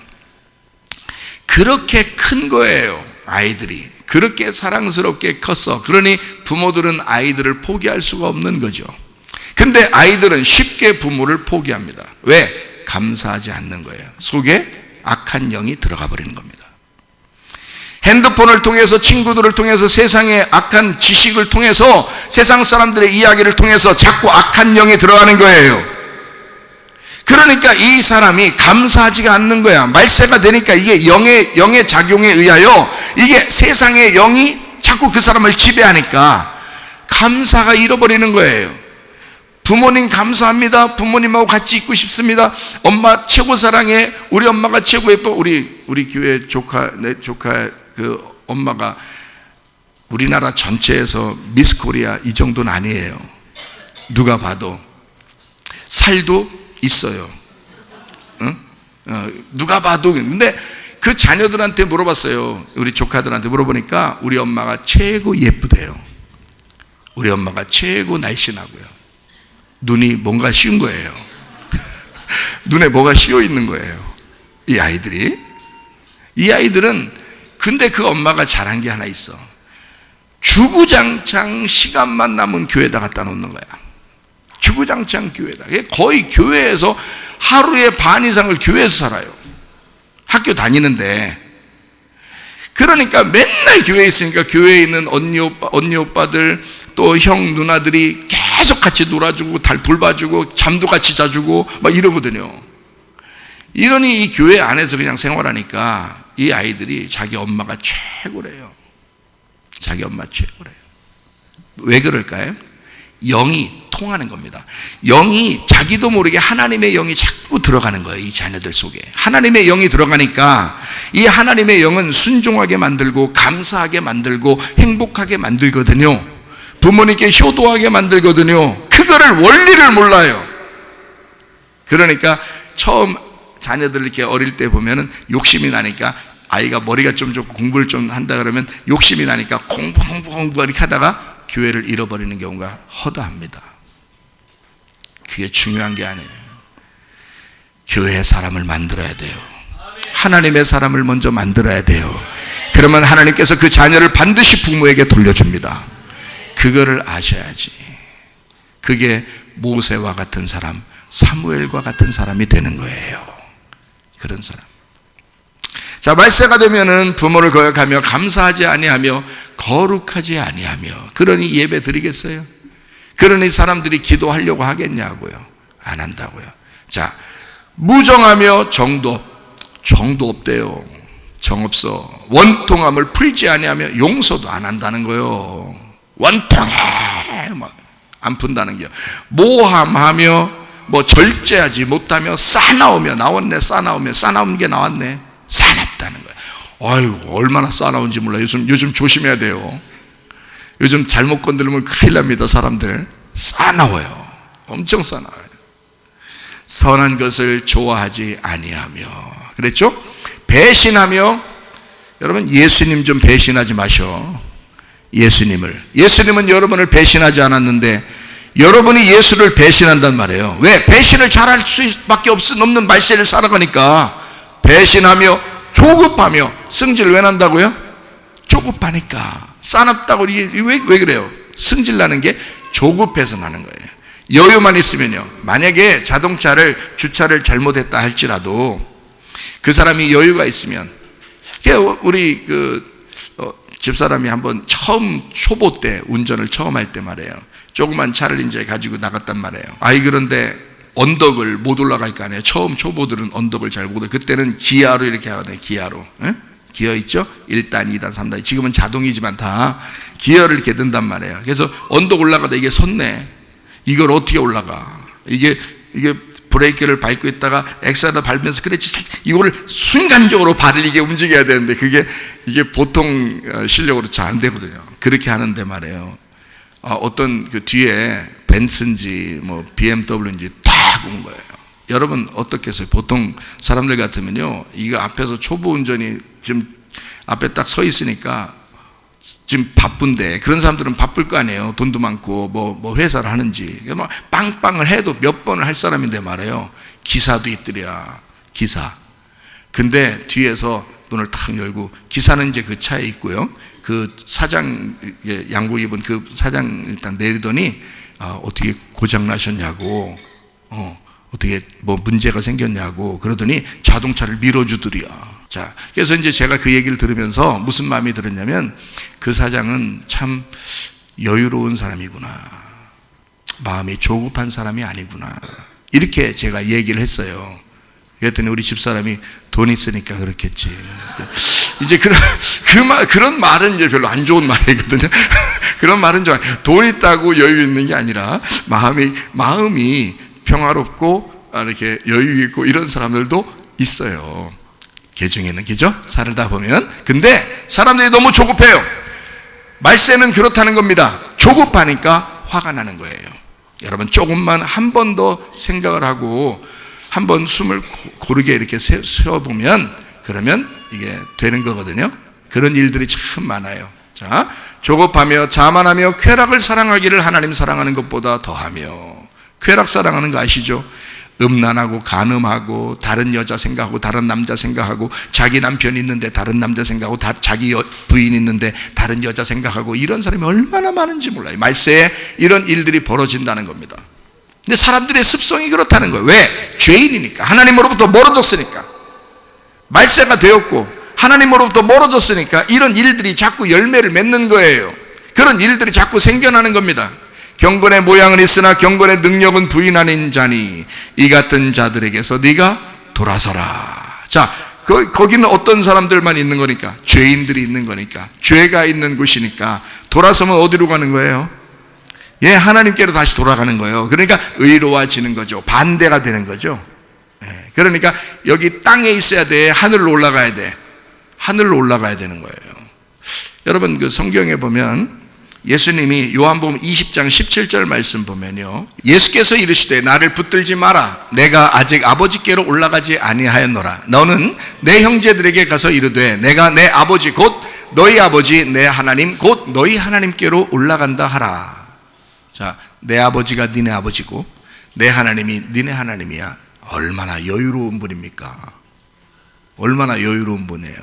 그렇게 큰 거예요. 아이들이. 그렇게 사랑스럽게 컸어. 그러니 부모들은 아이들을 포기할 수가 없는 거죠. 근데 아이들은 쉽게 부모를 포기합니다. 왜? 감사하지 않는 거예요. 속에 악한 영이 들어가 버리는 겁니다. 핸드폰을 통해서, 친구들을 통해서, 세상의 악한 지식을 통해서, 세상 사람들의 이야기를 통해서 자꾸 악한 영이 들어가는 거예요. 그러니까 이 사람이 감사하지가 않는 거야. 말세가 되니까 이게 영의 작용에 의하여 이게 세상의 영이 자꾸 그 사람을 지배하니까 감사가 잃어버리는 거예요. 부모님 감사합니다. 부모님하고 같이 있고 싶습니다. 엄마 최고 사랑해. 우리 엄마가 최고 예뻐. 우리 교회 내 조카 그 엄마가 우리나라 전체에서 미스 코리아 이 정도는 아니에요. 누가 봐도. 살도 있어요. 응? 누가 봐도. 근데 그 자녀들한테 물어봤어요. 우리 조카들한테 물어보니까 우리 엄마가 최고 예쁘대요. 우리 엄마가 최고 날씬하고요. 눈이 뭔가 씌운 거예요. 눈에 뭐가 씌어 있는 거예요. 이 아이들이. 이 아이들은 근데 그 엄마가 잘한 게 하나 있어. 주구장창 시간만 남은 교회에다 갖다 놓는 거야. 주구장창 교회다. 거의 교회에서 하루에 반 이상을 교회에서 살아요. 학교 다니는데. 그러니까 맨날 교회에 있으니까 교회에 있는 언니 오빠들 또 형 누나들이 계속 같이 놀아주고 돌봐주고 잠도 같이 자주고 막 이러거든요. 이러니 이 교회 안에서 그냥 생활하니까 이 아이들이 자기 엄마가 최고래요. 자기 엄마 최고래요. 왜 그럴까요? 영이 통하는 겁니다. 영이 자기도 모르게 하나님의 영이 자꾸 들어가는 거예요. 이 자녀들 속에 하나님의 영이 들어가니까 이 하나님의 영은 순종하게 만들고 감사하게 만들고 행복하게 만들거든요. 부모님께 효도하게 만들거든요. 그거를 원리를 몰라요. 그러니까 처음 자녀들 이렇게 어릴 때 보면은 욕심이 나니까 아이가 머리가 좀 좋고 공부를 좀 한다 그러면 욕심이 나니까 공부 이렇게 하다가 교회를 잃어버리는 경우가 허다합니다. 그게 중요한 게 아니에요. 교회의 사람을 만들어야 돼요. 하나님의 사람을 먼저 만들어야 돼요. 그러면 하나님께서 그 자녀를 반드시 부모에게 돌려줍니다. 그거를 아셔야지. 그게 모세와 같은 사람, 사무엘과 같은 사람이 되는 거예요. 그런 사람. 자, 말세가 되면은 부모를 거역하며 감사하지 아니하며 거룩하지 아니하며, 그러니 예배 드리겠어요? 그러니 사람들이 기도하려고 하겠냐고요? 안 한다고요. 자, 무정하며 정도 없대요. 정 없어. 원통함을 풀지 아니하며 용서도 안 한다는 거예요. 원통해 막 안 푼다는 게. 모함하며 절제하지 못하며 싸나오며, 나왔네. 싸나온 게 나왔네. 싸납다는 거예요. 아유, 얼마나 싸나운지 몰라. 요즘 조심해야 돼요. 요즘 잘못 건드리면 큰일 납니다. 사람들 싸나워요. 엄청 싸나워요. 선한 것을 좋아하지 아니하며, 그랬죠? 배신하며. 여러분, 예수님 좀 배신하지 마셔. 예수님은 여러분을 배신하지 않았는데 여러분이 예수를 배신한단 말이에요. 왜? 배신을 잘할 수밖에 없는 말세를 살아가니까. 배신하며 조급하며. 승질 왜 난다고요? 조급하니까. 싸납다고. 왜 그래요? 승질 나는 게 조급해서 나는 거예요. 여유만 있으면요, 만약에 자동차를 주차를 잘못했다 할지라도 그 사람이 여유가 있으면, 우리 집사람이 한번 초보 때 운전을 처음 할 때 말이에요, 조그만 차를 이제 가지고 나갔단 말이에요. 그런데 언덕을 못 올라갈 거 아니에요. 초보들은 언덕을 잘 못 올라가요. 그때는 기아로 이렇게 하거든요. 기아로. 기어 있죠? 1단, 2단, 3단. 지금은 자동이지만 다 기어를 이렇게 든단 말이에요. 그래서 언덕 올라가다 이게 섰네. 이걸 어떻게 올라가? 이게 브레이크를 밟고 있다가 엑셀을 밟으면서 그렇지, 이거를 순간적으로 발을 이게 움직여야 되는데 이게 보통 실력으로 잘 안 되거든요. 그렇게 하는데 말이에요. 어떤 그 뒤에 벤츠인지 BMW인지 딱 온 거예요. 여러분 어떻겠어요? 보통 사람들 같으면요, 이거 앞에서 초보 운전이 지금 앞에 딱 서 있으니까 지금 바쁜데, 그런 사람들은 바쁠 거 아니에요. 돈도 많고 뭐 회사를 하는지 빵빵을 해도 몇 번을 할 사람인데 말이에요. 기사도 있더랴, 기사. 근데 뒤에서 문을 탁 열고, 기사는 이제 그 차에 있고요, 그 사장 양복 입은 그 사장 일단 내리더니 어떻게 고장 나셨냐고, 어떻게 문제가 생겼냐고 그러더니 자동차를 밀어주더랴. 자, 그래서 이제 제가 그 얘기를 들으면서 무슨 마음이 들었냐면, 그 사장은 참 여유로운 사람이구나, 마음이 조급한 사람이 아니구나, 이렇게 제가 얘기를 했어요. 그랬더니 우리 집사람이 돈 있으니까 그렇겠지. 이제 그런 말은 이제 별로 안 좋은 말이거든요. 그런 말은 좋아요. 돈 있다고 여유 있는 게 아니라 마음이 평화롭고 이렇게 여유 있고 이런 사람들도 있어요. 개중에는, 그죠? 살다 보면. 근데 사람들이 너무 조급해요. 말세는 그렇다는 겁니다. 조급하니까 화가 나는 거예요. 여러분, 조금만 한 번 더 생각을 하고 한 번 숨을 고르게 이렇게 쉬어보면, 그러면 이게 되는 거거든요. 그런 일들이 참 많아요. 자, 조급하며 자만하며 쾌락을 사랑하기를 하나님 사랑하는 것보다 더하며. 쾌락 사랑하는 거 아시죠? 음란하고 간음하고 다른 여자 생각하고 다른 남자 생각하고, 자기 남편 있는데 다른 남자 생각하고, 자기 부인 있는데 다른 여자 생각하고, 이런 사람이 얼마나 많은지 몰라요. 말세에 이런 일들이 벌어진다는 겁니다. 근데 사람들의 습성이 그렇다는 거예요. 왜? 죄인이니까. 하나님으로부터 멀어졌으니까. 말세가 되었고 하나님으로부터 멀어졌으니까 이런 일들이 자꾸 열매를 맺는 거예요. 그런 일들이 자꾸 생겨나는 겁니다. 경건의 모양은 있으나 경건의 능력은 부인 아닌 자니 이 같은 자들에게서 네가 돌아서라. 자, 거기는 어떤 사람들만 있는 거니까? 죄인들이 있는 거니까, 죄가 있는 곳이니까. 돌아서면 어디로 가는 거예요? 하나님께로 다시 돌아가는 거예요. 그러니까 의로워지는 거죠. 반대가 되는 거죠. 그러니까 여기 땅에 있어야 돼? 하늘로 올라가야 돼? 하늘로 올라가야 되는 거예요. 여러분, 그 성경에 보면 예수님이 요한복음 20장 17절 말씀 보면요, 예수께서 이르시되 나를 붙들지 마라. 내가 아직 아버지께로 올라가지 아니하였노라. 너는 내 형제들에게 가서 이르되 내가 내 아버지 곧 너희 아버지 내 하나님 곧 너희 하나님께로 올라간다 하라. 자, 내 아버지가 니네 아버지고 내 하나님이 니네 하나님이야. 얼마나 여유로운 분입니까? 얼마나 여유로운 분이에요.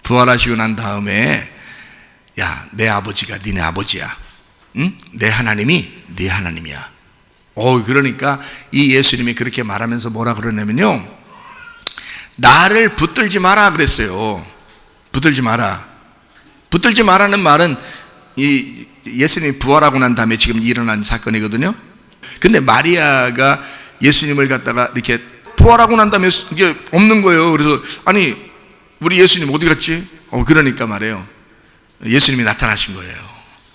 부활하시고 난 다음에 야, 내 아버지가 니네 아버지야. 응? 내 하나님이 네 하나님이야. 그러니까 이 예수님이 그렇게 말하면서 뭐라 그러냐면요, 나를 붙들지 마라 그랬어요. 붙들지 마라. 붙들지 마라는 말은 이 예수님이 부활하고 난 다음에 지금 일어난 사건이거든요. 근데 마리아가 예수님을 갖다가 이렇게 부활하고 난 다음에 이게 없는 거예요. 그래서 아니 우리 예수님 어디 갔지? 그러니까 말이에요, 예수님이 나타나신 거예요.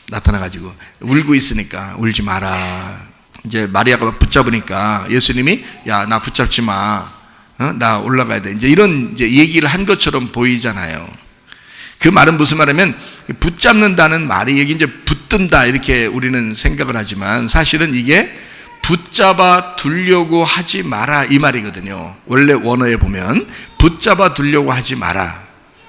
나타나가지고 울고 있으니까 울지 마라. 이제 마리아가 붙잡으니까 예수님이 야, 나 붙잡지 마. 나 올라가야 돼. 이제 이런 이제 얘기를 한 것처럼 보이잖아요. 그 말은 무슨 말이냐면 붙잡는다는 말이 여기 이제 붙든다 이렇게 우리는 생각을 하지만 사실은 이게 붙잡아 두려고 하지 마라 이 말이거든요. 원래 원어에 보면 붙잡아 두려고 하지 마라.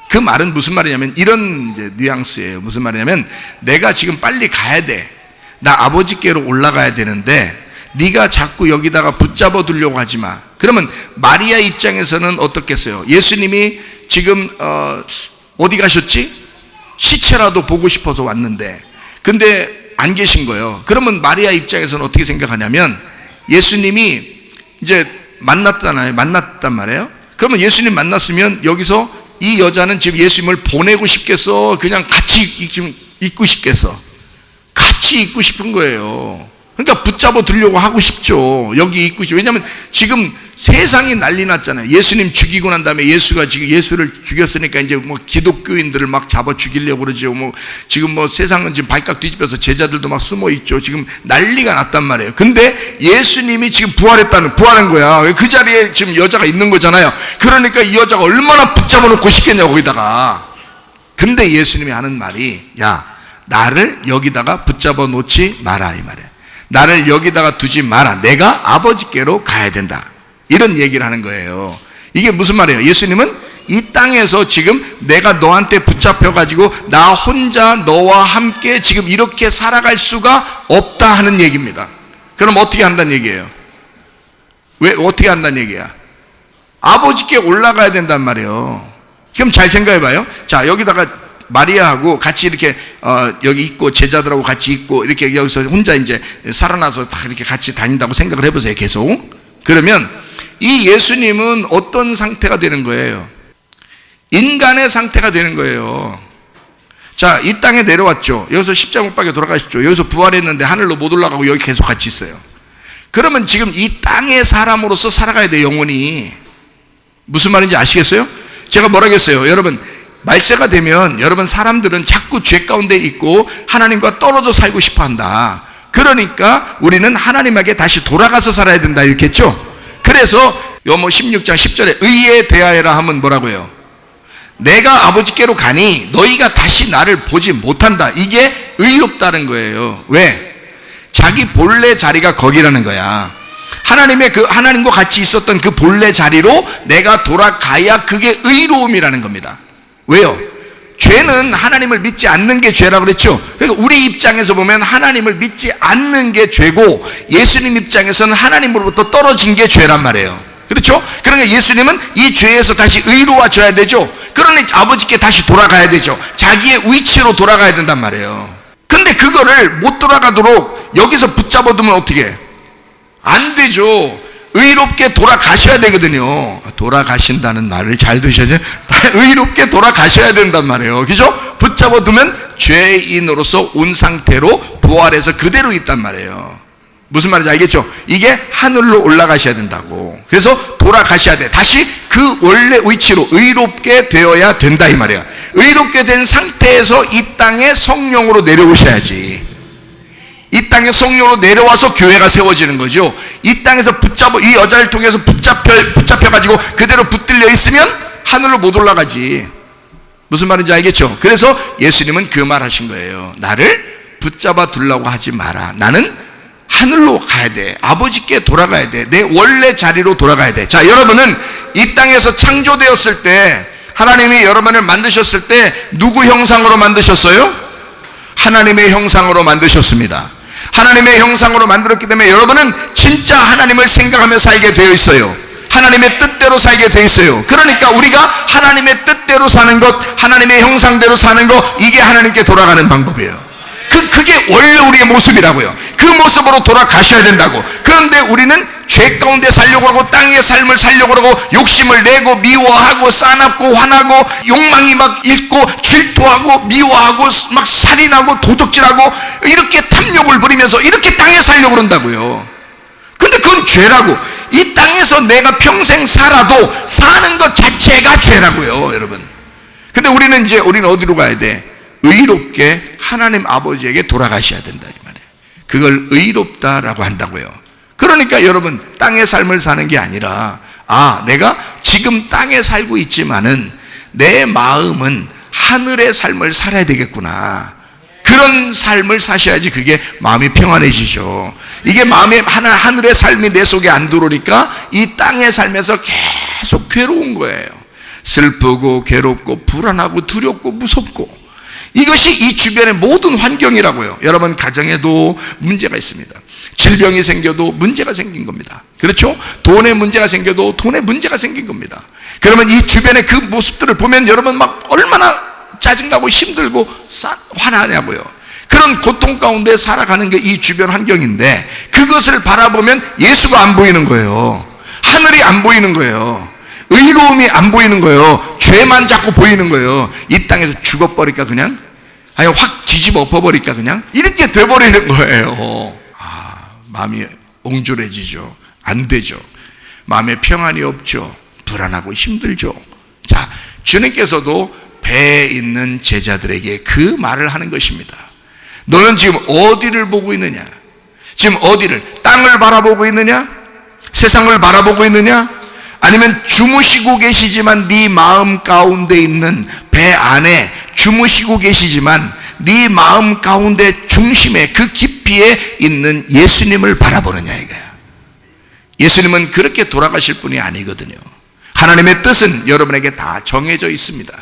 그 말은 무슨 말이냐면 이런 이제 뉘앙스예요. 무슨 말이냐면 내가 지금 빨리 가야 돼. 나 아버지께로 올라가야 되는데 네가 자꾸 여기다가 붙잡아 두려고 하지 마. 그러면 마리아 입장에서는 어떻겠어요? 예수님이 지금 어디 가셨지? 시체라도 보고 싶어서 왔는데 근데 안 계신 거예요. 그러면 마리아 입장에서는 어떻게 생각하냐면 예수님이 이제 만났단 말이에요. 그러면 예수님 만났으면 여기서 이 여자는 지금 예수님을 보내고 싶겠어? 그냥 같이 있고 싶겠어? 같이 있고 싶은 거예요. 그러니까 붙잡아 두려고 하고 싶죠. 여기 있고 싶죠. 왜냐하면 지금 세상이 난리 났잖아요. 예수님 죽이고 난 다음에 예수가 지금 예수를 죽였으니까 이제 뭐 기독교인들을 막 잡아 죽이려고 그러죠. 뭐 지금 뭐 세상은 지금 발칵 뒤집혀서 제자들도 막 숨어 있죠. 지금 난리가 났단 말이에요. 근데 예수님이 지금 부활한 거야. 그 자리에 지금 여자가 있는 거잖아요. 그러니까 이 여자가 얼마나 붙잡아 놓고 싶겠냐고 거기다가. 근데 예수님이 하는 말이 야, 나를 여기다가 붙잡아 놓지 마라 이 말이에요. 나를 여기다가 두지 마라. 내가 아버지께로 가야 된다. 이런 얘기를 하는 거예요. 이게 무슨 말이에요? 예수님은 이 땅에서 지금 내가 너한테 붙잡혀가지고 나 혼자 너와 함께 지금 이렇게 살아갈 수가 없다 하는 얘기입니다. 그럼 어떻게 한다는 얘기예요? 왜 어떻게 한다는 얘기야? 아버지께 올라가야 된단 말이에요. 그럼 잘 생각해 봐요. 자, 여기다가 마리아하고 같이 이렇게 여기 있고 제자들하고 같이 있고 이렇게 여기서 혼자 이제 살아나서 다 이렇게 같이 다닌다고 생각을 해보세요. 계속. 그러면 이 예수님은 어떤 상태가 되는 거예요? 인간의 상태가 되는 거예요. 자, 이 땅에 내려왔죠. 여기서 십자가 못 박혀 돌아가셨죠. 여기서 부활했는데 하늘로 못 올라가고 여기 계속 같이 있어요. 그러면 지금 이 땅의 사람으로서 살아가야 돼요. 영원히. 무슨 말인지 아시겠어요? 제가 뭐라겠어요? 여러분, 말세가 되면 여러분 사람들은 자꾸 죄 가운데 있고 하나님과 떨어져 살고 싶어 한다. 그러니까 우리는 하나님에게 다시 돌아가서 살아야 된다 이렇게 했죠. 그래서 요모 16장 10절에 의에 대하여라 하면 뭐라고요? 내가 아버지께로 가니 너희가 다시 나를 보지 못한다. 이게 의롭다는 거예요. 왜? 자기 본래 자리가 거기라는 거야. 하나님과 같이 있었던 그 본래 자리로 내가 돌아가야 그게 의로움이라는 겁니다. 왜요? 죄는 하나님을 믿지 않는 게 죄라고 그랬죠. 그러니까 우리 입장에서 보면 하나님을 믿지 않는 게 죄고 예수님 입장에서는 하나님으로부터 떨어진 게 죄란 말이에요. 그렇죠? 그러니까 예수님은 이 죄에서 다시 의로워져야 되죠. 그러니 아버지께 다시 돌아가야 되죠. 자기의 위치로 돌아가야 된단 말이에요. 근데 그거를 못 돌아가도록 여기서 붙잡아두면 어떻게 해? 안 되죠. 의롭게 돌아가셔야 되거든요. 돌아가신다는 말을 잘 드셔야죠. 의롭게 돌아가셔야 된단 말이에요. 그죠? 붙잡아두면 죄인으로서 온 상태로 부활해서 그대로 있단 말이에요. 무슨 말인지 알겠죠? 이게 하늘로 올라가셔야 된다고. 그래서 돌아가셔야 돼. 다시 그 원래 위치로 의롭게 되어야 된다 이 말이에요. 의롭게 된 상태에서 이 땅에 성령으로 내려오셔야지. 이 땅에 성령으로 내려와서 교회가 세워지는 거죠. 이 땅에서 이 여자를 통해서 붙잡혀가지고 그대로 붙들려 있으면 하늘로 못 올라가지. 무슨 말인지 알겠죠? 그래서 예수님은 그 말 하신 거예요. 나를 붙잡아 두려고 하지 마라. 나는 하늘로 가야 돼. 아버지께 돌아가야 돼. 내 원래 자리로 돌아가야 돼. 자, 여러분은 이 땅에서 창조되었을 때 하나님이 여러분을 만드셨을 때 누구 형상으로 만드셨어요? 하나님의 형상으로 만드셨습니다. 하나님의 형상으로 만들었기 때문에 여러분은 진짜 하나님을 생각하며 살게 되어 있어요. 하나님의 뜻대로 살게 돼 있어요. 그러니까 우리가 하나님의 뜻대로 사는 것, 하나님의 형상대로 사는 것, 이게 하나님께 돌아가는 방법이에요. 그게 원래 우리의 모습이라고요. 그 모습으로 돌아가셔야 된다고. 그런데 우리는 죄 가운데 살려고 하고 땅의 삶을 살려고 하고 욕심을 내고 미워하고 싸납고 화나고 욕망이 막 있고 질투하고 미워하고 막 살인하고 도적질하고 이렇게 탐욕을 부리면서 이렇게 땅에 살려고 그런다고요. 근데 그건 죄라고. 이 땅에서 내가 평생 살아도 사는 것 자체가 죄라고요, 여러분. 근데 우리는 어디로 가야 돼? 의롭게 하나님 아버지에게 돌아가셔야 된다, 이 말이에요. 그걸 의롭다라고 한다고요. 그러니까 여러분, 땅의 삶을 사는 게 아니라, 내가 지금 땅에 살고 있지만은 내 마음은 하늘의 삶을 살아야 되겠구나. 그런 삶을 사셔야지 그게 마음이 평안해지죠. 이게 마음의 하늘의 삶이 내 속에 안 들어오니까 이 땅의 삶에서 계속 괴로운 거예요. 슬프고 괴롭고 불안하고 두렵고 무섭고, 이것이 이 주변의 모든 환경이라고요. 여러분, 가정에도 문제가 있습니다. 질병이 생겨도 문제가 생긴 겁니다. 그렇죠? 돈에 문제가 생겨도 돈에 문제가 생긴 겁니다. 그러면 이 주변의 그 모습들을 보면 여러분 막 얼마나 짜증나고 힘들고 화나냐고요. 그런 고통 가운데 살아가는 게 이 주변 환경인데, 그것을 바라보면 예수가 안 보이는 거예요. 하늘이 안 보이는 거예요. 의로움이 안 보이는 거예요. 죄만 자꾸 보이는 거예요. 이 땅에서 죽어버릴까 그냥? 아니 확 뒤집어 엎어버릴까 그냥? 이렇게 돼버리는 거예요. 마음이 옹졸해지죠. 안 되죠. 마음에 평안이 없죠. 불안하고 힘들죠. 자, 주님께서도 배에 있는 제자들에게 그 말을 하는 것입니다. 너는 지금 어디를 보고 있느냐? 지금 어디를? 땅을 바라보고 있느냐? 세상을 바라보고 있느냐? 아니면 주무시고 계시지만 네 마음 가운데 있는 배 안에 주무시고 계시지만 네 마음 가운데 중심에 그 깊이에 있는 예수님을 바라보느냐 이거야. 예수님은 그렇게 돌아가실 분이 아니거든요. 하나님의 뜻은 여러분에게 다 정해져 있습니다.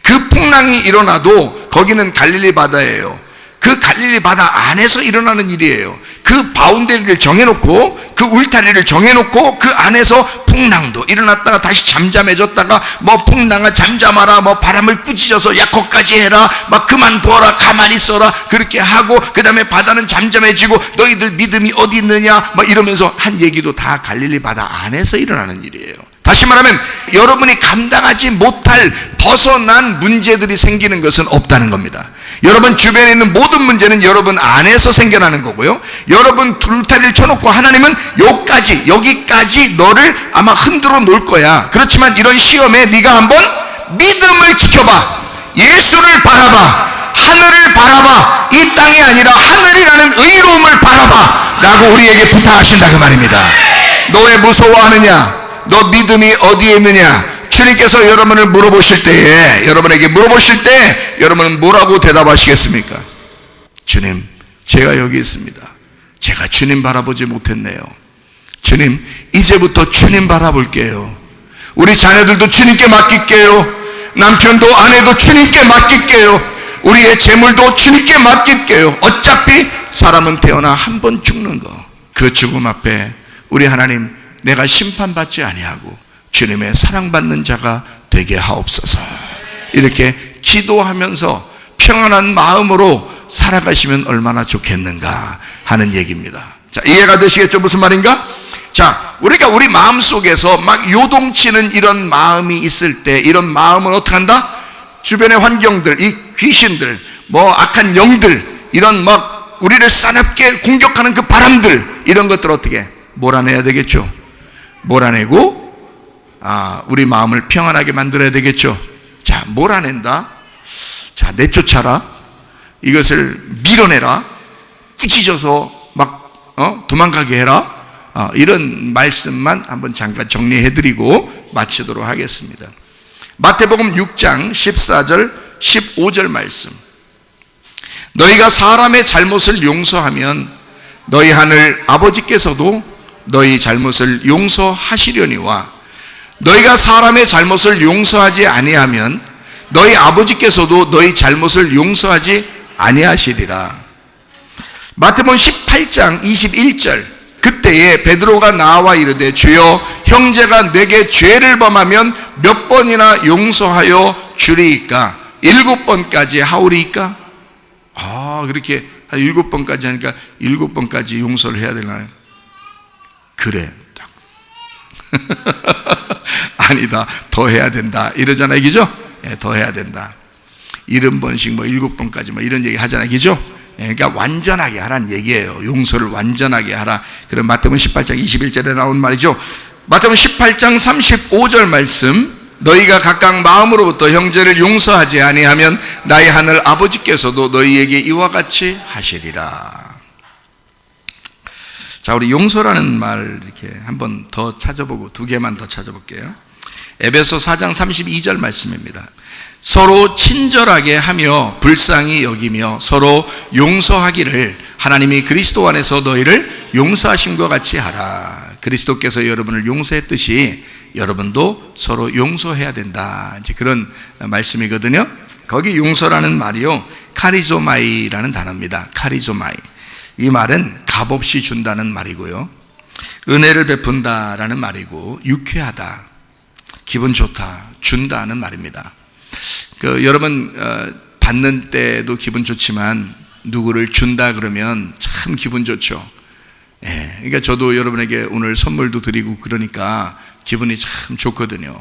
그 풍랑이 일어나도 거기는 갈릴리 바다예요. 그 갈릴리 바다 안에서 일어나는 일이에요. 그 바운더리를 정해놓고 그 울타리를 정해놓고 그 안에서 풍랑도 일어났다가 다시 잠잠해졌다가 뭐 풍랑아 잠잠하라, 뭐 바람을 꾸짖어서 야 거기까지 해라, 막 그만둬라, 가만히 있어라, 그렇게 하고 그 다음에 바다는 잠잠해지고 너희들 믿음이 어디 있느냐 막 이러면서 한 얘기도 다 갈릴리 바다 안에서 일어나는 일이에요. 다시 말하면 여러분이 감당하지 못할 벗어난 문제들이 생기는 것은 없다는 겁니다. 여러분 주변에 있는 모든 문제는 여러분 안에서 생겨나는 거고요. 여러분 울타리를 쳐놓고 하나님은 여기까지 너를 아마 흔들어 놓을 거야. 그렇지만 이런 시험에 네가 한번 믿음을 지켜봐. 예수를 바라봐. 하늘을 바라봐. 이 땅이 아니라 하늘이라는 의로움을 바라봐 라고 우리에게 부탁하신다 그 말입니다. 너 왜 무서워하느냐? 너 믿음이 어디에 있느냐? 주님께서 여러분을 물어보실 때에, 여러분에게 물어보실 때 여러분은 뭐라고 대답하시겠습니까? 주님, 제가 여기 있습니다. 제가 주님 바라보지 못했네요. 주님, 이제부터 주님 바라볼게요. 우리 자녀들도 주님께 맡길게요. 남편도 아내도 주님께 맡길게요. 우리의 재물도 주님께 맡길게요. 어차피 사람은 태어나 한 번 죽는 거. 그 죽음 앞에 우리 하나님, 내가 심판받지 아니하고 주님의 사랑받는 자가 되게 하옵소서. 이렇게 기도하면서 평안한 마음으로 살아가시면 얼마나 좋겠는가 하는 얘기입니다. 자, 이해가 되시겠죠? 무슨 말인가? 자, 우리가 우리 마음 속에서 막 요동치는 이런 마음이 있을 때, 이런 마음은 어떻게 한다? 주변의 환경들, 이 귀신들, 뭐 악한 영들, 이런 막 우리를 싸납게 공격하는 그 바람들, 이런 것들 어떻게 몰아내야 되겠죠? 몰아내고 우리 마음을 평안하게 만들어야 되겠죠. 자, 몰아낸다. 자, 내쫓아라. 이것을 밀어내라. 꾸짖어서 막 도망가게 해라. 이런 말씀만 한번 잠깐 정리해드리고 마치도록 하겠습니다. 마태복음 6장 14절 15절 말씀. 너희가 사람의 잘못을 용서하면 너희 하늘 아버지께서도 너희 잘못을 용서하시려니와 너희가 사람의 잘못을 용서하지 아니하면 너희 아버지께서도 너희 잘못을 용서하지 아니하시리라. 마태복음 18장 21절 그때에 베드로가 나와 이르되 주여 형제가 내게 죄를 범하면 몇 번이나 용서하여 주리이까? 7번까지 하오리이까? 그렇게 한 7번까지 하니까 7번까지 용서를 해야 되나요? 그래. 아니다, 더 해야 된다 이러잖아요, 그죠? 더 해야 된다. 70번씩 7번까지 이런 얘기 하잖아요, 그죠? 그러니까 완전하게 하라는 얘기예요. 용서를 완전하게 하라. 그럼 마태복음 18장 21절에 나온 말이죠. 마태복음 18장 35절 말씀, 너희가 각각 마음으로부터 형제를 용서하지 아니하면 나의 하늘 아버지께서도 너희에게 이와 같이 하시리라. 자, 우리 용서라는 말 이렇게 한번 더 찾아보고 2개만 더 찾아볼게요. 에베소 4장 32절 말씀입니다. 서로 친절하게 하며 불쌍히 여기며 서로 용서하기를 하나님이 그리스도 안에서 너희를 용서하심과 같이 하라. 그리스도께서 여러분을 용서했듯이 여러분도 서로 용서해야 된다. 이제 그런 말씀이거든요. 거기 용서라는 말이요, 카리조마이라는 단어입니다. 카리조마이. 이 말은 값없이 준다는 말이고요, 은혜를 베푼다라는 말이고, 유쾌하다, 기분 좋다, 준다는 말입니다. 여러분 받는 때도 기분 좋지만 누구를 준다 그러면 참 기분 좋죠. 그러니까 저도 여러분에게 오늘 선물도 드리고 그러니까 기분이 참 좋거든요.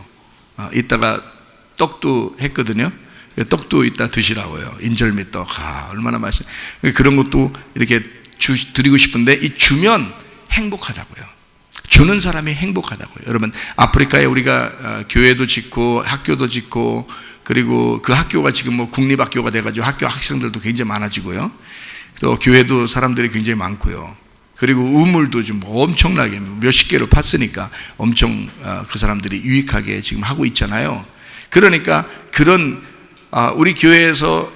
이따가 떡도 했거든요. 떡도 이따 드시라고요. 인절미떡. 얼마나 맛있어요. 그런 것도 이렇게 드리고 싶은데, 이 주면 행복하다고요. 주는 사람이 행복하다고요. 여러분, 아프리카에 우리가 교회도 짓고 학교도 짓고, 그리고 그 학교가 지금 국립학교가 돼가지고 학교 학생들도 굉장히 많아지고요, 또 교회도 사람들이 굉장히 많고요, 그리고 우물도 좀 엄청나게 몇십 개를 팠으니까 엄청 그 사람들이 유익하게 지금 하고 있잖아요. 그러니까 그런 우리 교회에서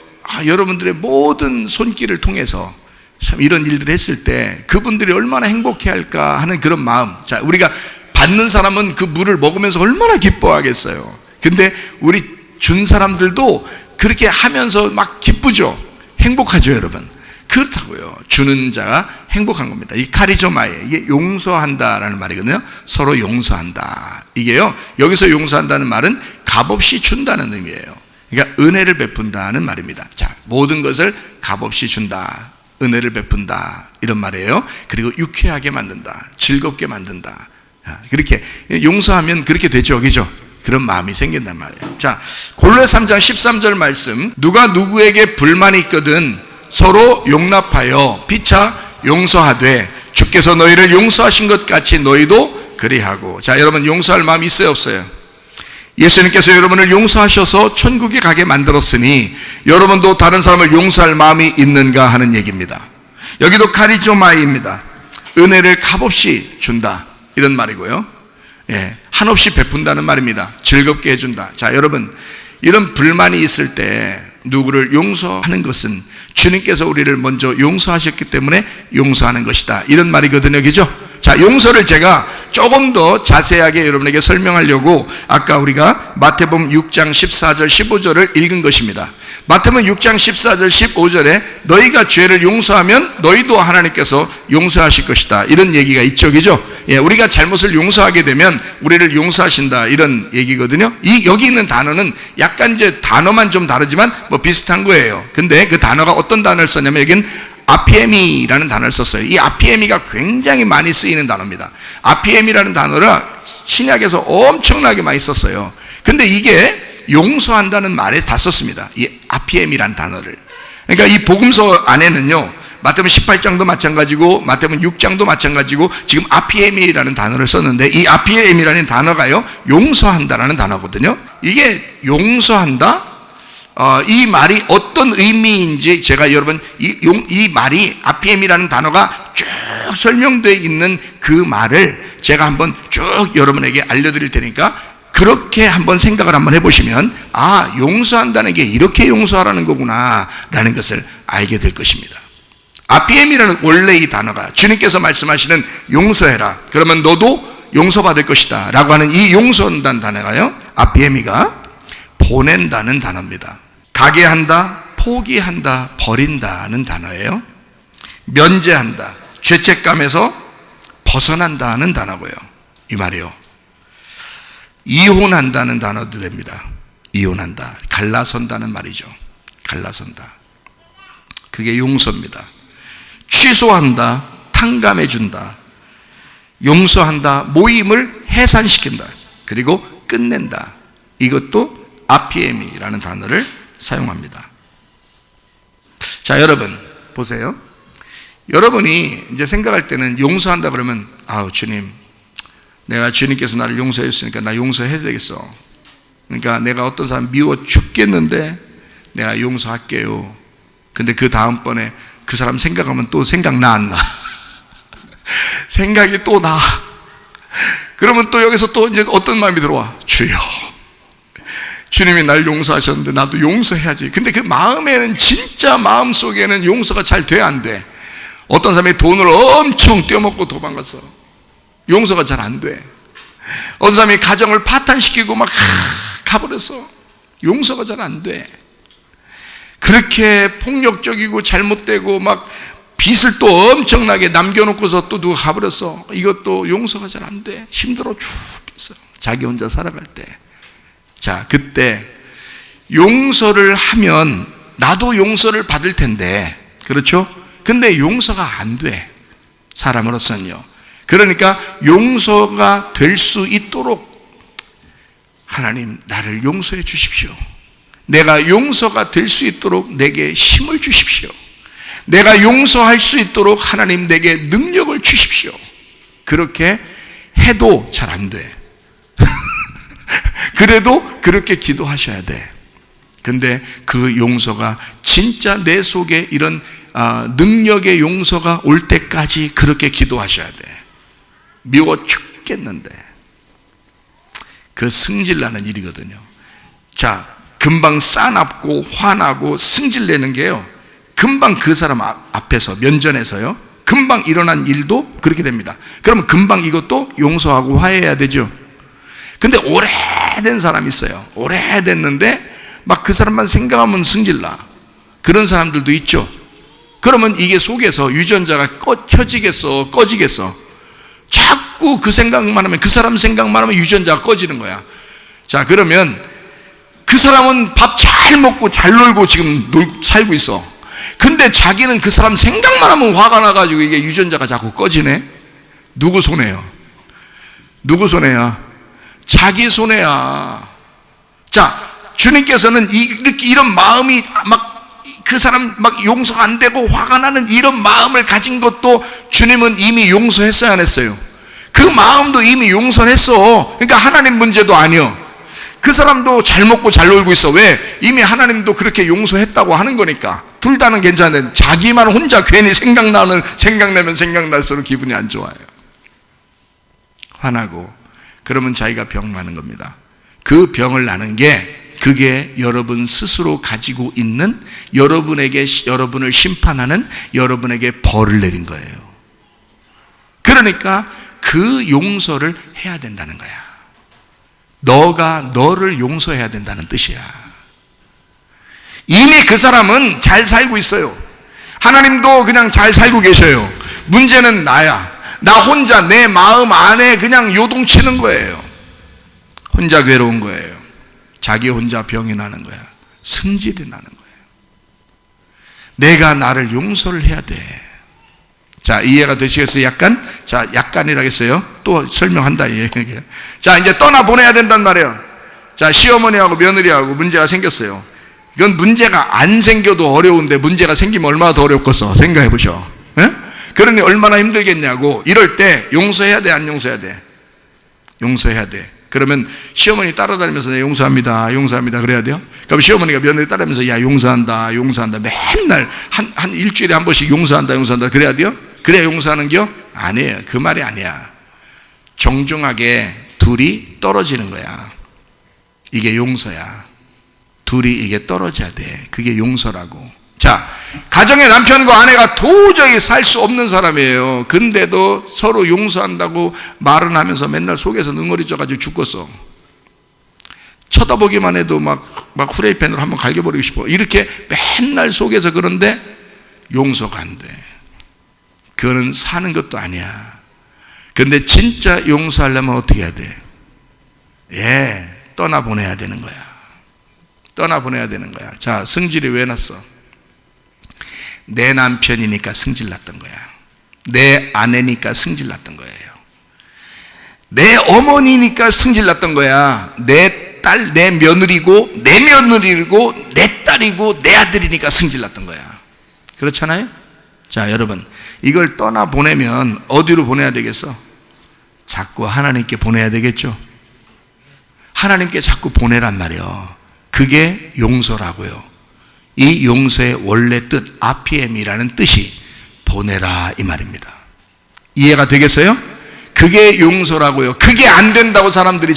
여러분들의 모든 손길을 통해서 참 이런 일들을 했을 때 그분들이 얼마나 행복해 할까 하는 그런 마음. 자, 우리가 받는 사람은 그 물을 먹으면서 얼마나 기뻐하겠어요. 근데 우리 준 사람들도 그렇게 하면서 막 기쁘죠. 행복하죠, 여러분. 그렇다고요. 주는 자가 행복한 겁니다. 이 카리조마에, 이게 용서한다라는 말이거든요. 서로 용서한다. 이게요, 여기서 용서한다는 말은 값없이 준다는 의미예요. 그러니까 은혜를 베푼다는 말입니다. 자, 모든 것을 값없이 준다, 은혜를 베푼다, 이런 말이에요. 그리고 유쾌하게 만든다, 즐겁게 만든다. 그렇게 용서하면 그렇게 되죠, 그죠? 그런 마음이 생긴단 말이에요. 자, 골로새 3장 13절 말씀, 누가 누구에게 불만이 있거든 서로 용납하여 피차 용서하되 주께서 너희를 용서하신 것 같이 너희도 그리하고. 자, 여러분 용서할 마음이 있어요, 없어요? 예수님께서 여러분을 용서하셔서 천국에 가게 만들었으니 여러분도 다른 사람을 용서할 마음이 있는가 하는 얘기입니다. 여기도 카리조마이입니다. 은혜를 값없이 준다, 이런 말이고요, 한없이 베푼다는 말입니다. 즐겁게 해준다. 자, 여러분, 이런 불만이 있을 때 누구를 용서하는 것은 주님께서 우리를 먼저 용서하셨기 때문에 용서하는 것이다, 이런 말이거든요, 그죠? 자, 용서를 제가 조금 더 자세하게 여러분에게 설명하려고 아까 우리가 마태복음 6장 14절 15절을 읽은 것입니다. 마태복음 6장 14절 15절에 너희가 죄를 용서하면 너희도 하나님께서 용서하실 것이다, 이런 얘기가 있죠, 그죠? 우리가 잘못을 용서하게 되면 우리를 용서하신다, 이런 얘기거든요. 여기 있는 단어는 약간 이제 단어만 좀 다르지만 비슷한 거예요. 근데 그 단어가 어떤 단어를 썼냐면 여기는 아피에미라는 단어를 썼어요. 이 아피에미가 굉장히 많이 쓰이는 단어입니다. 아피에미라는 단어를 신약에서 엄청나게 많이 썼어요. 근데 이게 용서한다는 말에 다 썼습니다, 이 아피에미라는 단어를. 그러니까 이 복음서 안에는요, 마태복음 18장도 마찬가지고 마태복음 6장도 마찬가지고 지금 아피에미라는 단어를 썼는데, 이 아피에미라는 단어가요, 용서한다라는 단어거든요. 이게 용서한다? 이 말이 어떤 의미인지 제가 여러분 이 말이 아피엠이라는 단어가 쭉 설명되어 있는 그 말을 제가 한번 쭉 여러분에게 알려드릴 테니까 그렇게 한번 생각을 한번 해보시면, 용서한다는 게 이렇게 용서하라는 거구나 라는 것을 알게 될 것입니다. 아피엠이라는 원래 이 단어가 주님께서 말씀하시는 용서해라, 그러면 너도 용서받을 것이다 라고 하는 이 용서한다는 단어가요, 아피엠이가 보낸다는 단어입니다. 가게 한다, 포기한다, 버린다는 단어예요. 면제한다, 죄책감에서 벗어난다는 단어고요. 이 말이요. 이혼한다는 단어도 됩니다. 이혼한다. 갈라선다는 말이죠. 갈라선다. 그게 용서입니다. 취소한다. 탕감해준다. 용서한다. 모임을 해산시킨다. 그리고 끝낸다. 이것도 아피엠이라는 단어를 사용합니다. 자, 여러분 보세요. 여러분이 이제 생각할 때는 용서한다 그러면 아우 주님, 내가 주님께서 나를 용서해 줬으니까 나 용서해야 되겠어. 그러니까 내가 어떤 사람 미워 죽겠는데 내가 용서할게요. 근데 그 다음번에 그 사람 생각하면 또 생각나 안 나? 생각이 또 나. 그러면 또 여기서 또 이제 어떤 마음이 들어와? 주여, 주님이 날 용서하셨는데 나도 용서해야지. 근데 그 마음에는, 진짜 마음속에는 용서가 잘 돼 안 돼? 어떤 사람이 돈을 엄청 떼어먹고 도망가서 용서가 잘 안 돼. 어떤 사람이 가정을 파탄시키고 막 가버려서 용서가 잘 안 돼. 그렇게 폭력적이고 잘못되고 막 빚을 또 엄청나게 남겨놓고서 또 누가 가버렸어. 이것도 용서가 잘 안 돼. 힘들어 죽겠어. 자기 혼자 살아갈 때. 자, 그때 용서를 하면 나도 용서를 받을 텐데, 그렇죠? 근데 용서가 안 돼, 사람으로서는요. 그러니까 용서가 될 수 있도록 하나님 나를 용서해 주십시오. 내가 용서가 될 수 있도록 내게 힘을 주십시오. 내가 용서할 수 있도록 하나님 내게 능력을 주십시오. 그렇게 해도 잘 안 돼. 그래도 그렇게 기도하셔야 돼. 근데 그 용서가 진짜 내 속에 이런 능력의 용서가 올 때까지 그렇게 기도하셔야 돼. 미워 죽겠는데. 그 승질나는 일이거든요. 자, 금방 싸납고 화나고 승질내는 게요, 금방 그 사람 앞에서, 면전에서요, 금방 일어난 일도 그렇게 됩니다. 그러면 금방 이것도 용서하고 화해해야 되죠. 근데 오래된 사람이 있어요. 오래됐는데 막 그 사람만 생각하면 승질나. 그런 사람들도 있죠. 그러면 이게 속에서 유전자가 켜지겠어, 꺼지겠어? 자꾸 그 생각만 하면, 그 사람 생각만 하면 유전자가 꺼지는 거야. 자, 그러면 그 사람은 밥 잘 먹고 잘 놀고 지금 살고 있어. 근데 자기는 그 사람 생각만 하면 화가 나가지고 이게 유전자가 자꾸 꺼지네. 누구 손해요? 누구 손해야? 자기 손해야. 자, 주님께서는 이렇게 이런 마음이 막 그 사람 막 용서가 안 되고 화가 나는 이런 마음을 가진 것도 주님은 이미 용서했어야 안 했어요? 그 마음도 이미 용서했어. 그러니까 하나님 문제도 아니요. 그 사람도 잘 먹고 잘 놀고 있어. 왜? 이미 하나님도 그렇게 용서했다고 하는 거니까. 둘 다는 괜찮은데 자기만 혼자 괜히 생각나면 생각날수록 기분이 안 좋아요. 화나고. 그러면 자기가 병 나는 겁니다. 그 병을 나는 게, 그게 여러분 스스로 가지고 있는, 여러분을 심판하는 여러분에게 벌을 내린 거예요. 그러니까 그 용서를 해야 된다는 거야. 너가 너를 용서해야 된다는 뜻이야. 이미 그 사람은 잘 살고 있어요. 하나님도 그냥 잘 살고 계셔요. 문제는 나야. 나 혼자 내 마음 안에 그냥 요동치는 거예요. 혼자 괴로운 거예요. 자기 혼자 병이 나는 거야. 승질이 나는 거예요. 내가 나를 용서를 해야 돼. 자, 이해가 되시겠어요? 약간? 자, 약간이라겠어요? 또 설명한다. 자, 이제 떠나보내야 된단 말이에요. 자, 시어머니하고 며느리하고 문제가 생겼어요. 이건 문제가 안 생겨도 어려운데 문제가 생기면 얼마나 더 어렵겠어. 생각해 보셔. 예? 그러니 얼마나 힘들겠냐고. 이럴 때 용서해야 돼, 안 용서해야 돼? 용서해야 돼. 그러면 시어머니 따라다니면서 네, 용서합니다, 용서합니다 그래야 돼요? 그럼 시어머니가 며느리 따라다니면서 야, 용서한다, 용서한다 맨날 한 일주일에 한 번씩 용서한다, 용서한다 그래야 돼요? 그래야 용서하는 겨? 아니에요. 그 말이 아니야. 정중하게 둘이 떨어지는 거야. 이게 용서야. 둘이 이게 떨어져야 돼. 그게 용서라고. 자, 가정의 남편과 아내가 도저히 살 수 없는 사람이에요. 근데도 서로 용서한다고 말은 하면서 맨날 속에서 능어리져가지고 죽겠어. 쳐다보기만 해도 막 후레이팬으로 한번 갈겨버리고 싶어. 이렇게 맨날 속에서. 그런데 용서가 안 돼. 그거는 사는 것도 아니야. 근데 진짜 용서하려면 어떻게 해야 돼? 떠나보내야 되는 거야. 떠나보내야 되는 거야. 자, 승질이 왜 났어? 내 남편이니까 승질 났던 거야. 내 아내니까 승질 났던 거예요. 내 어머니니까 승질 났던 거야. 내 딸, 내 며느리고, 내 딸이고, 내 아들이니까 승질 났던 거야. 그렇잖아요? 자, 여러분, 이걸 떠나보내면 어디로 보내야 되겠어? 자꾸 하나님께 보내야 되겠죠? 하나님께 자꾸 보내란 말이에요. 그게 용서라고요. 이 용서의 원래 뜻, 아피엠이라는 뜻이 보내라 이 말입니다. 이해가 되겠어요? 그게 용서라고요. 그게 안 된다고 사람들이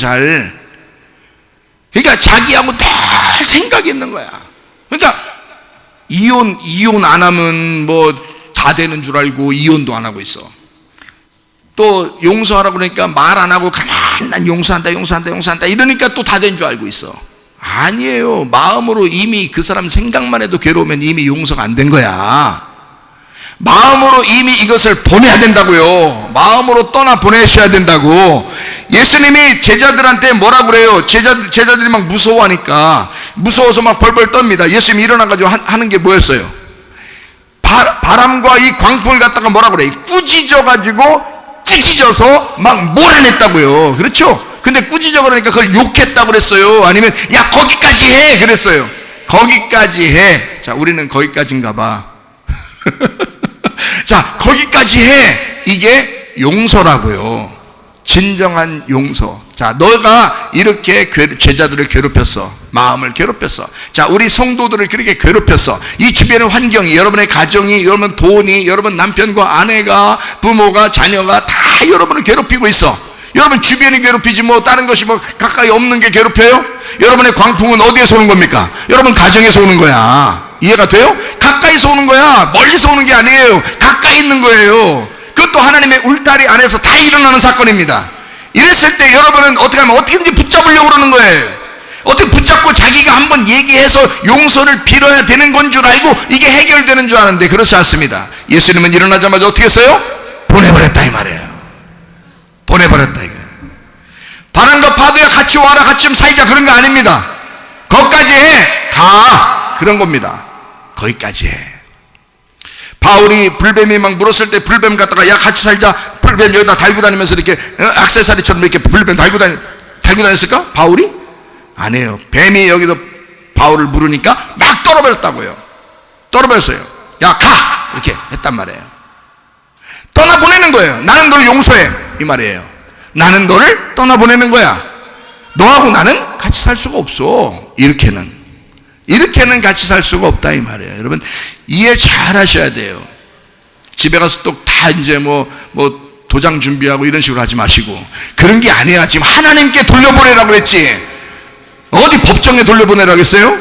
그러니까 자기하고 다 생각이 있는 거야. 그러니까 이혼 안 하면 뭐 다 되는 줄 알고 이혼도 안 하고 있어. 또 용서하라고 그러니까 말 안 하고 가만히 난 용서한다 이러니까 또 다 된 줄 알고 있어. 아니에요. 마음으로 이미 그 사람 생각만 해도 괴로우면 이미 용서가 안 된 거야. 마음으로 이미 이것을 보내야 된다고요. 마음으로 떠나 보내셔야 된다고. 예수님이 제자들한테 뭐라 그래요? 제자들이 막 무서워하니까, 무서워서 막 벌벌 떱니다. 예수님이 일어나가지고 하는 게 뭐였어요? 바람과 이 광풍을 갖다가 뭐라 그래요? 꾸짖어서 막 몰아냈다고요. 그렇죠? 근데 꾸짖어 그러니까 그걸 욕했다고 그랬어요? 아니면 야 거기까지 해 그랬어요? 거기까지 해. 자, 우리는 거기까지인가 봐. 자, 거기까지 해. 이게 용서라고요. 진정한 용서. 자, 너가 이렇게 제자들을 괴롭혔어. 마음을 괴롭혔어. 자, 우리 성도들을 그렇게 괴롭혔어. 이 주변의 환경이, 여러분의 가정이, 여러분 돈이, 여러분 남편과 아내가, 부모가, 자녀가 다 여러분을 괴롭히고 있어. 여러분 주변이 괴롭히지 뭐 다른 것이 뭐 가까이 없는 게 괴롭혀요? 여러분의 광풍은 어디에서 오는 겁니까? 여러분 가정에서 오는 거야. 이해가 돼요? 가까이서 오는 거야. 멀리서 오는 게 아니에요. 가까이 있는 거예요. 그것도 하나님의 울타리 안에서 다 일어나는 사건입니다. 이랬을 때 여러분은 어떻게 하면 어떻게든지 붙잡으려고 그러는 거예요. 어떻게 붙잡고 자기가 한번 얘기해서 용서를 빌어야 되는 건 줄 알고 이게 해결되는 줄 아는데 그렇지 않습니다. 예수님은 일어나자마자 어떻게 했어요? 보내버렸다 이 말이에요. 보내버렸다 이거예요. 바람과 파도야 같이 와라, 같이 좀 살자 그런 거 아닙니다. 거기까지 해. 가. 그런 겁니다. 거기까지 해. 바울이 불뱀이 막 물었을 때 불뱀 갖다가 야 같이 살자, 불뱀 여기다 달고 다니면서 이렇게 액세서리처럼 이렇게 불뱀 달고 다녔을까? 바울이? 안 해요. 뱀이 여기서 바울을 물으니까 막 떨어버렸다고요. 떨어버렸어요. 야 가! 이렇게 했단 말이에요. 떠나보내는 거예요. 나는 널 용서해 이 말이에요. 나는 너를 떠나보내는 거야. 너하고 나는 같이 살 수가 없어. 이렇게는 같이 살 수가 없다 이 말이에요. 여러분 이해 잘 하셔야 돼요. 집에 가서 또 다 이제 뭐 도장 준비하고 이런 식으로 하지 마시고, 그런 게 아니야. 지금 하나님께 돌려보내라고 그랬지. 어디 법정에 돌려보내라고 했어요?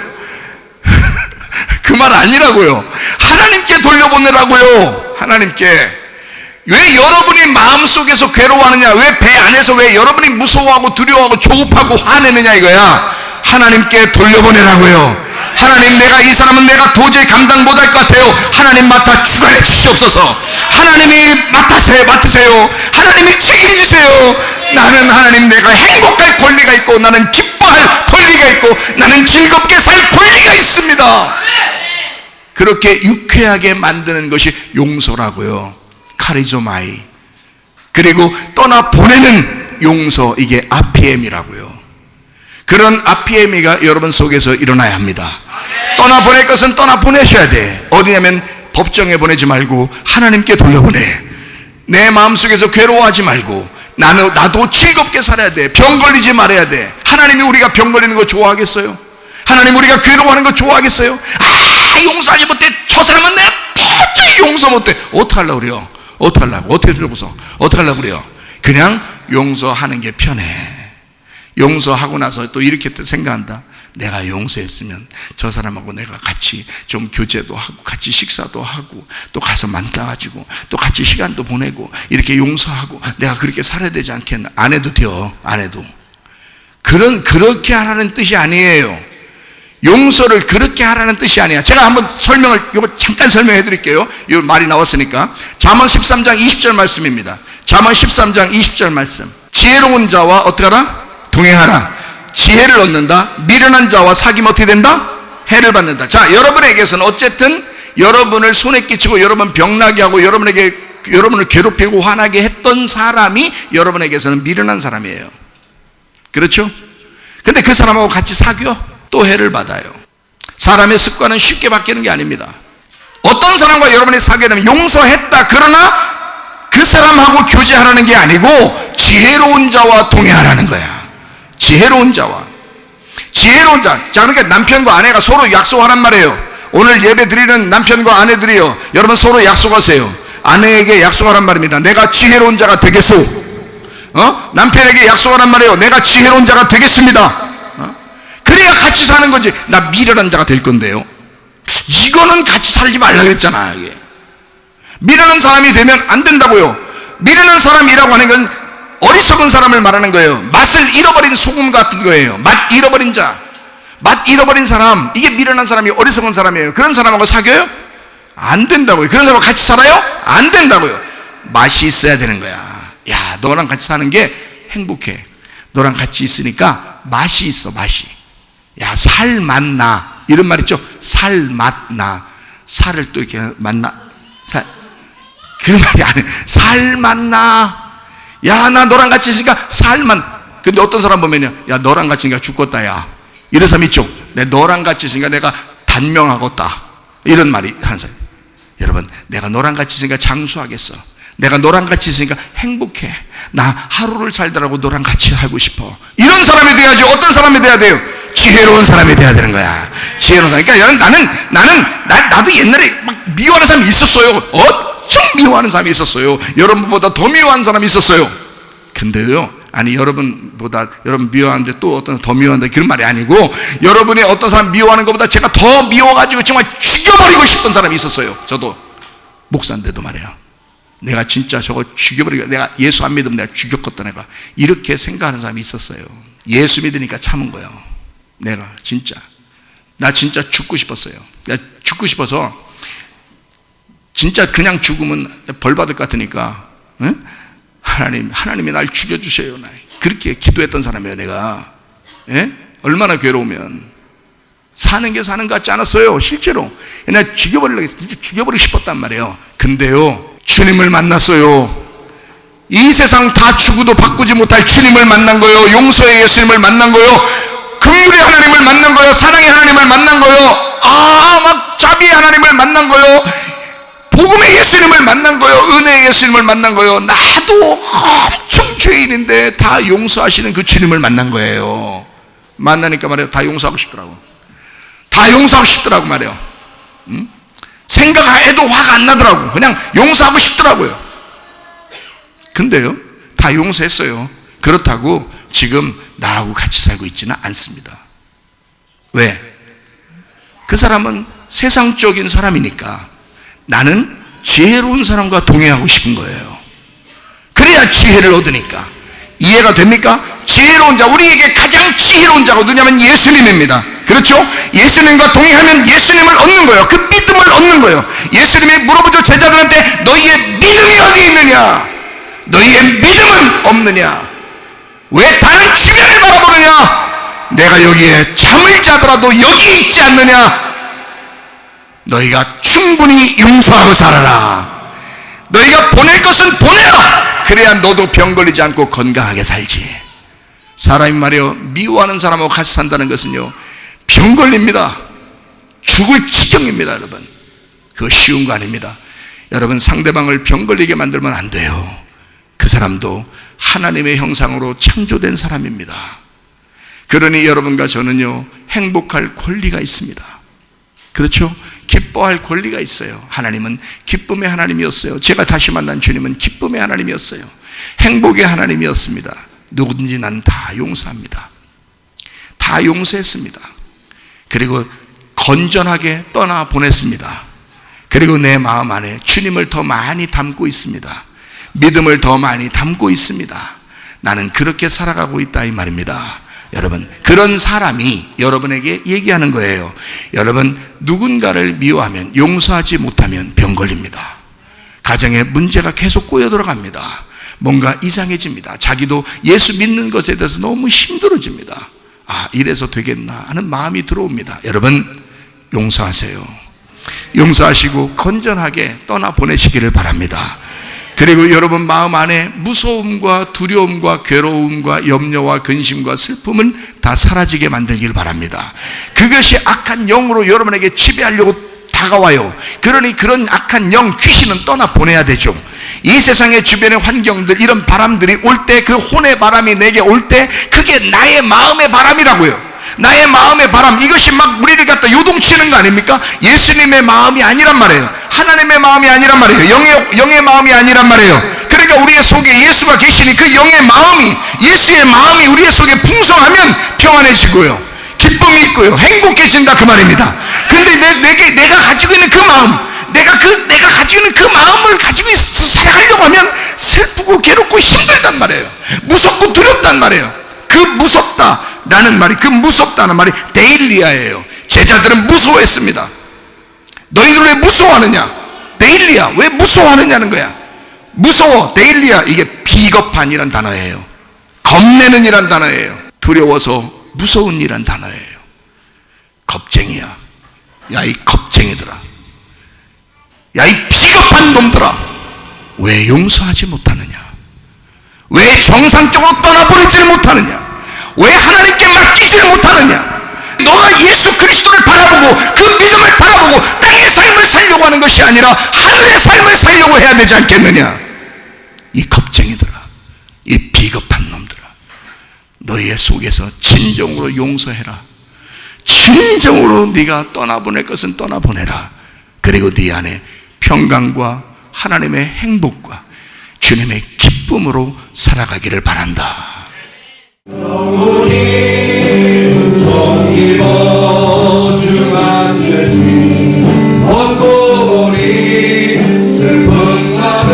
그 말 아니라고요. 하나님께 돌려보내라고요. 하나님께. 왜 여러분이 마음속에서 괴로워하느냐, 왜 배 안에서 왜 여러분이 무서워하고 두려워하고 조급하고 화내느냐 이거야. 하나님께 돌려보내라고요. 하나님, 내가 이 사람은 내가 도저히 감당 못할 것 같아요. 하나님 맡아 주관해 주시옵소서. 하나님이 맡으세요. 하나님이 치유해 주세요. 나는 하나님, 내가 행복할 권리가 있고, 나는 기뻐할 권리가 있고, 나는 즐겁게 살 권리가 있습니다. 그렇게 유쾌하게 만드는 것이 용서라고요. 카리조마이. 그리고 떠나 보내는 용서, 이게 아피엠이라고요. 그런 아피에미가 여러분 속에서 일어나야 합니다. 떠나보낼 것은 떠나보내셔야 돼. 어디냐면 법정에 보내지 말고 하나님께 돌려보내. 내 마음속에서 괴로워하지 말고 나도 즐겁게 살아야 돼. 병 걸리지 말아야 돼. 하나님이 우리가 병 걸리는 거 좋아하겠어요? 하나님 우리가 괴로워하는 거 좋아하겠어요? 용서하지 못해. 저 사람은 내가 도저히 용서 못해. 어떡하려고 그래요? 어떻게 하려고 그래요? 그냥 용서하는 게 편해. 용서하고 나서 또 이렇게 생각한다. 내가 용서했으면 저 사람하고 내가 같이 좀 교제도 하고 같이 식사도 하고 또 가서 만나가지고 또 같이 시간도 보내고 이렇게 용서하고 내가 그렇게 살아야 되지 않겠나. 안 해도 돼요. 안 해도. 그렇게 하라는 뜻이 아니에요. 용서를 그렇게 하라는 뜻이 아니야. 제가 한번 잠깐 설명해 드릴게요. 이 말이 나왔으니까. 잠언 13장 20절 말씀입니다. 잠언 13장 20절 말씀. 지혜로운 자와 어떻게 하라? 동행하라. 지혜를 얻는다. 미련한 자와 사귀면 어떻게 된다? 해를 받는다. 자, 여러분에게서는 어쨌든 여러분을 손에 끼치고 여러분 병나게 하고 여러분을 괴롭히고 화나게 했던 사람이 여러분에게서는 미련한 사람이에요. 그렇죠? 근데 그 사람하고 같이 사귀어 또 해를 받아요. 사람의 습관은 쉽게 바뀌는 게 아닙니다. 어떤 사람과 여러분이 사귀려면 용서했다. 그러나 그 사람하고 교제하라는 게 아니고 지혜로운 자와 동행하라는 거야. 지혜로운 자와. 지혜로운 자. 자, 그러니까 남편과 아내가 서로 약속하란 말이에요. 오늘 예배 드리는 남편과 아내들이요, 여러분 서로 약속하세요. 아내에게 약속하란 말입니다. 내가 지혜로운 자가 되겠소. 남편에게 약속하란 말이에요. 내가 지혜로운 자가 되겠습니다. 그래야 같이 사는 거지. 나 미련한 자가 될 건데요. 이거는 같이 살지 말라 그랬잖아. 이게. 미련한 사람이 되면 안 된다고요. 미련한 사람이라고 하는 건 어리석은 사람을 말하는 거예요. 맛을 잃어버린 소금 같은 거예요. 맛 잃어버린 자. 맛 잃어버린 사람. 이게 미련한 사람이 어리석은 사람이에요. 그런 사람하고 사귀어요? 안 된다고요. 그런 사람하고 같이 살아요? 안 된다고요. 맛이 있어야 되는 거야. 야, 너랑 같이 사는 게 행복해. 너랑 같이 있으니까 맛이 있어, 맛이. 야, 살 맛나. 이런 말 있죠? 살 맛나. 살을 또 이렇게 맛나. 그런 말이 아니에요. 살 맛나. 야, 나 너랑 같이 있으니까 살만. 근데 어떤 사람 보면요, 야, 너랑 같이 있으니까 죽겠다, 야. 이런 사람 있죠? 내 너랑 같이 있으니까 내가 단명하겠다. 이런 말이 하는 사람. 여러분, 내가 너랑 같이 있으니까 장수하겠어. 내가 너랑 같이 있으니까 행복해. 나 하루를 살더라도 너랑 같이 살고 싶어. 이런 사람이 돼야지. 어떤 사람이 돼야 돼요? 지혜로운 사람이 돼야 되는 거야. 지혜로운 사람. 그러니까 나도 옛날에 막 미워하는 사람이 있었어요. 엄청 미워하는 사람이 있었어요. 여러분보다 더 미워하는 사람이 있었어요. 근데요, 아니, 여러분 미워하는데 또 어떤 더 미워한다, 그런 말이 아니고, 여러분이 어떤 사람 미워하는 것보다 제가 더 미워가지고 정말 죽여버리고 싶던 사람이 있었어요. 저도 목사인데도 말이에요. 내가 진짜 저거 죽여버리고, 내가 예수 안 믿으면 내가 죽였겠다, 내가 이렇게 생각하는 사람이 있었어요. 예수 믿으니까 참은 거예요. 내가 나 진짜 죽고 싶었어요. 내가 죽고 싶어서 진짜 그냥 죽으면 벌 받을 것 같으니까, 응? 하나님이 날 죽여주세요. 그렇게 기도했던 사람이에요, 내가. 예? 얼마나 괴로우면. 사는 게 사는 것 같지 않았어요, 실제로. 내가 진짜 죽여버리고 싶었단 말이에요. 근데요, 주님을 만났어요. 이 세상 다 죽어도 바꾸지 못할 주님을 만난 거예요. 용서의 예수님을 만난 거예요. 긍휼의 하나님을 만난 거예요. 사랑의 하나님을 만난 거예요. 막 자비의 하나님을 만난 거예요. 복음의 예수님을 만난 거예요. 은혜의 예수님을 만난 거예요. 나도 엄청 죄인인데 다 용서하시는 그 주님을 만난 거예요. 만나니까 말이에요, 다 용서하고 싶더라고. 다 용서하고 싶더라고 말이에요. 생각해도 화가 안 나더라고. 그냥 용서하고 싶더라고요. 근데요, 다 용서했어요. 그렇다고 지금 나하고 같이 살고 있지는 않습니다. 왜? 그 사람은 세상적인 사람이니까 나는 지혜로운 사람과 동행하고 싶은 거예요. 그래야 지혜를 얻으니까. 이해가 됩니까? 지혜로운 자, 우리에게 가장 지혜로운 자가 누구냐면 예수님입니다. 그렇죠? 예수님과 동행하면 예수님을 얻는 거예요. 그 믿음을 얻는 거예요. 예수님이 물어보죠, 제자들한테. 너희의 믿음이 어디 있느냐? 너희의 믿음은 없느냐? 왜 다른 주변을 바라보느냐? 내가 여기에 잠을 자더라도 여기 있지 않느냐? 너희가 충분히 용서하고 살아라. 너희가 보낼 것은 보내라. 그래야 너도 병 걸리지 않고 건강하게 살지. 사람이 말이요, 미워하는 사람하고 같이 산다는 것은요, 병 걸립니다. 죽을 지경입니다, 여러분. 그거 쉬운 거 아닙니다. 여러분, 상대방을 병 걸리게 만들면 안 돼요. 그 사람도 하나님의 형상으로 창조된 사람입니다. 그러니 여러분과 저는요, 행복할 권리가 있습니다. 그렇죠? 기뻐할 권리가 있어요. 하나님은 기쁨의 하나님이었어요. 제가 다시 만난 주님은 기쁨의 하나님이었어요. 행복의 하나님이었습니다. 누구든지 난 다 용서합니다. 다 용서했습니다. 그리고 건전하게 떠나 보냈습니다. 그리고 내 마음 안에 주님을 더 많이 담고 있습니다. 믿음을 더 많이 담고 있습니다. 나는 그렇게 살아가고 있다, 이 말입니다. 여러분, 그런 사람이 여러분에게 얘기하는 거예요. 여러분, 누군가를 미워하면, 용서하지 못하면 병 걸립니다. 가정에 문제가 계속 꼬여 들어갑니다. 뭔가 이상해집니다. 자기도 예수 믿는 것에 대해서 너무 힘들어집니다. 이래서 되겠나 하는 마음이 들어옵니다. 여러분, 용서하세요. 용서하시고 건전하게 떠나보내시기를 바랍니다. 그리고 여러분 마음 안에 무서움과 두려움과 괴로움과 염려와 근심과 슬픔은 다 사라지게 만들길 바랍니다. 그것이 악한 영으로 여러분에게 지배하려고 다가와요. 그러니 그런 악한 영, 귀신은 떠나보내야 되죠. 이 세상의 주변의 환경들, 이런 바람들이 올 때, 그 혼의 바람이 내게 올 때, 그게 나의 마음의 바람이라고요. 나의 마음의 바람, 이것이 막 우리를 갖다 요동치는 거 아닙니까? 예수님의 마음이 아니란 말이에요. 하나님의 마음이 아니란 말이에요. 영의 마음이 아니란 말이에요. 그러니까 우리의 속에 예수가 계시니 그 영의 마음이, 예수의 마음이 우리의 속에 풍성하면 평안해지고요, 기쁨이 있고요, 행복해진다, 그 말입니다. 근데 내가 가지고 있는 그 마음, 내가 가지고 있는 그 마음을 가지고 있어서 살아가려고 하면 슬프고 괴롭고 힘들단 말이에요. 무섭고 두렵단 말이에요. 그 무섭다라는 말이, 그 무섭다는 말이 데일리아예요. 제자들은 무서워했습니다. 너희들 왜 무서워하느냐? 데일리아, 왜 무서워하느냐는 거야. 무서워, 데일리아, 이게 비겁한이란 단어예요. 겁내는 이란 단어예요. 두려워서 무서운 이란 단어예요. 겁쟁이야. 야, 이 겁쟁이들아. 야, 이 비겁한 놈들아. 왜 용서하지 못하느냐? 왜 정상적으로 떠나버리지를 못하느냐? 왜 하나님께 맡기지를 못하느냐? 너가 예수 그리스도를 바라보고 그 믿음을 바라보고 땅의 삶을 살려고 하는 것이 아니라 하늘의 삶을 살려고 해야 되지 않겠느냐? 이 겁쟁이들아, 이 비겁한 놈들아, 너희의 속에서 진정으로 용서해라. 진정으로 네가 떠나보낼 것은 떠나보내라. 그리고 네 안에 평강과 하나님의 행복과 주님의 기쁨으로 살아가기를 바란다. 영원히 은총 입어 중한 죄심 벗고 우리 슬픈 마음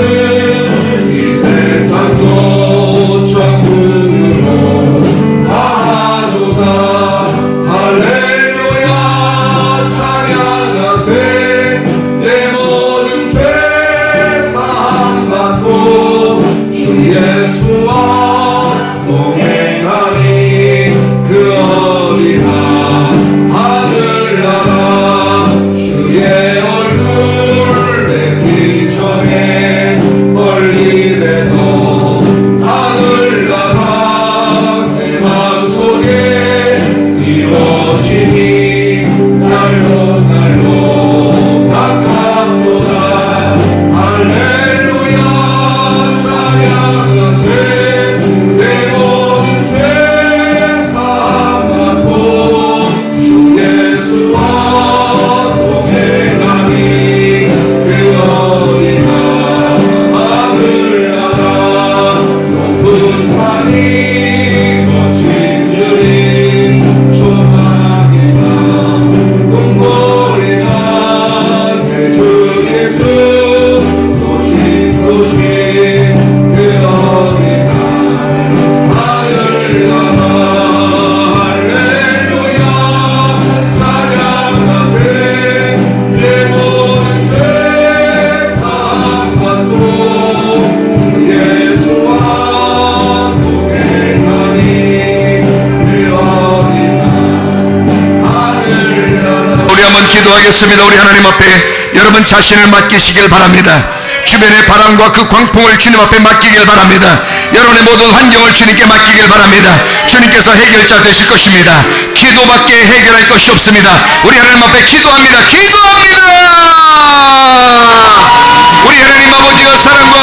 이 세상도 천국으로 가노다. 할렐루야 찬양하세. 내 모든 죄 사함받고 주 예수와 동행하니 그 어디나 하늘나라 주의 얼굴 뵙기 전에 멀리 뵈도 하늘나라 내 마음속에 이루어지니 날로 날로 가깝도다. 할렐루야 찬양하세. 내 모든 죄 사함받고 주 예수와 동행하니 그 어디나 하늘나라 높은 산이 거친 줄이 조망이나 눈물이나 주 예수 도시 그 어디나 하늘나라 할렐루야 찬양하세. 내 모든 죄 사함받고 주 예수와 동행하니 그 어디나 하늘나라. 우리 한번 기도하겠습니다. 우리 하나님 앞에 여러분 자신을 맡기시길 바랍니다. 주변의 바람과 그 광풍을 주님 앞에 맡기길 바랍니다. 여러분의 모든 환경을 주님께 맡기길 바랍니다. 주님께서 해결자 되실 것입니다. 기도밖에 해결할 것이 없습니다. 우리 하나님 앞에 기도합니다. 우리 하나님 아버지가 사랑과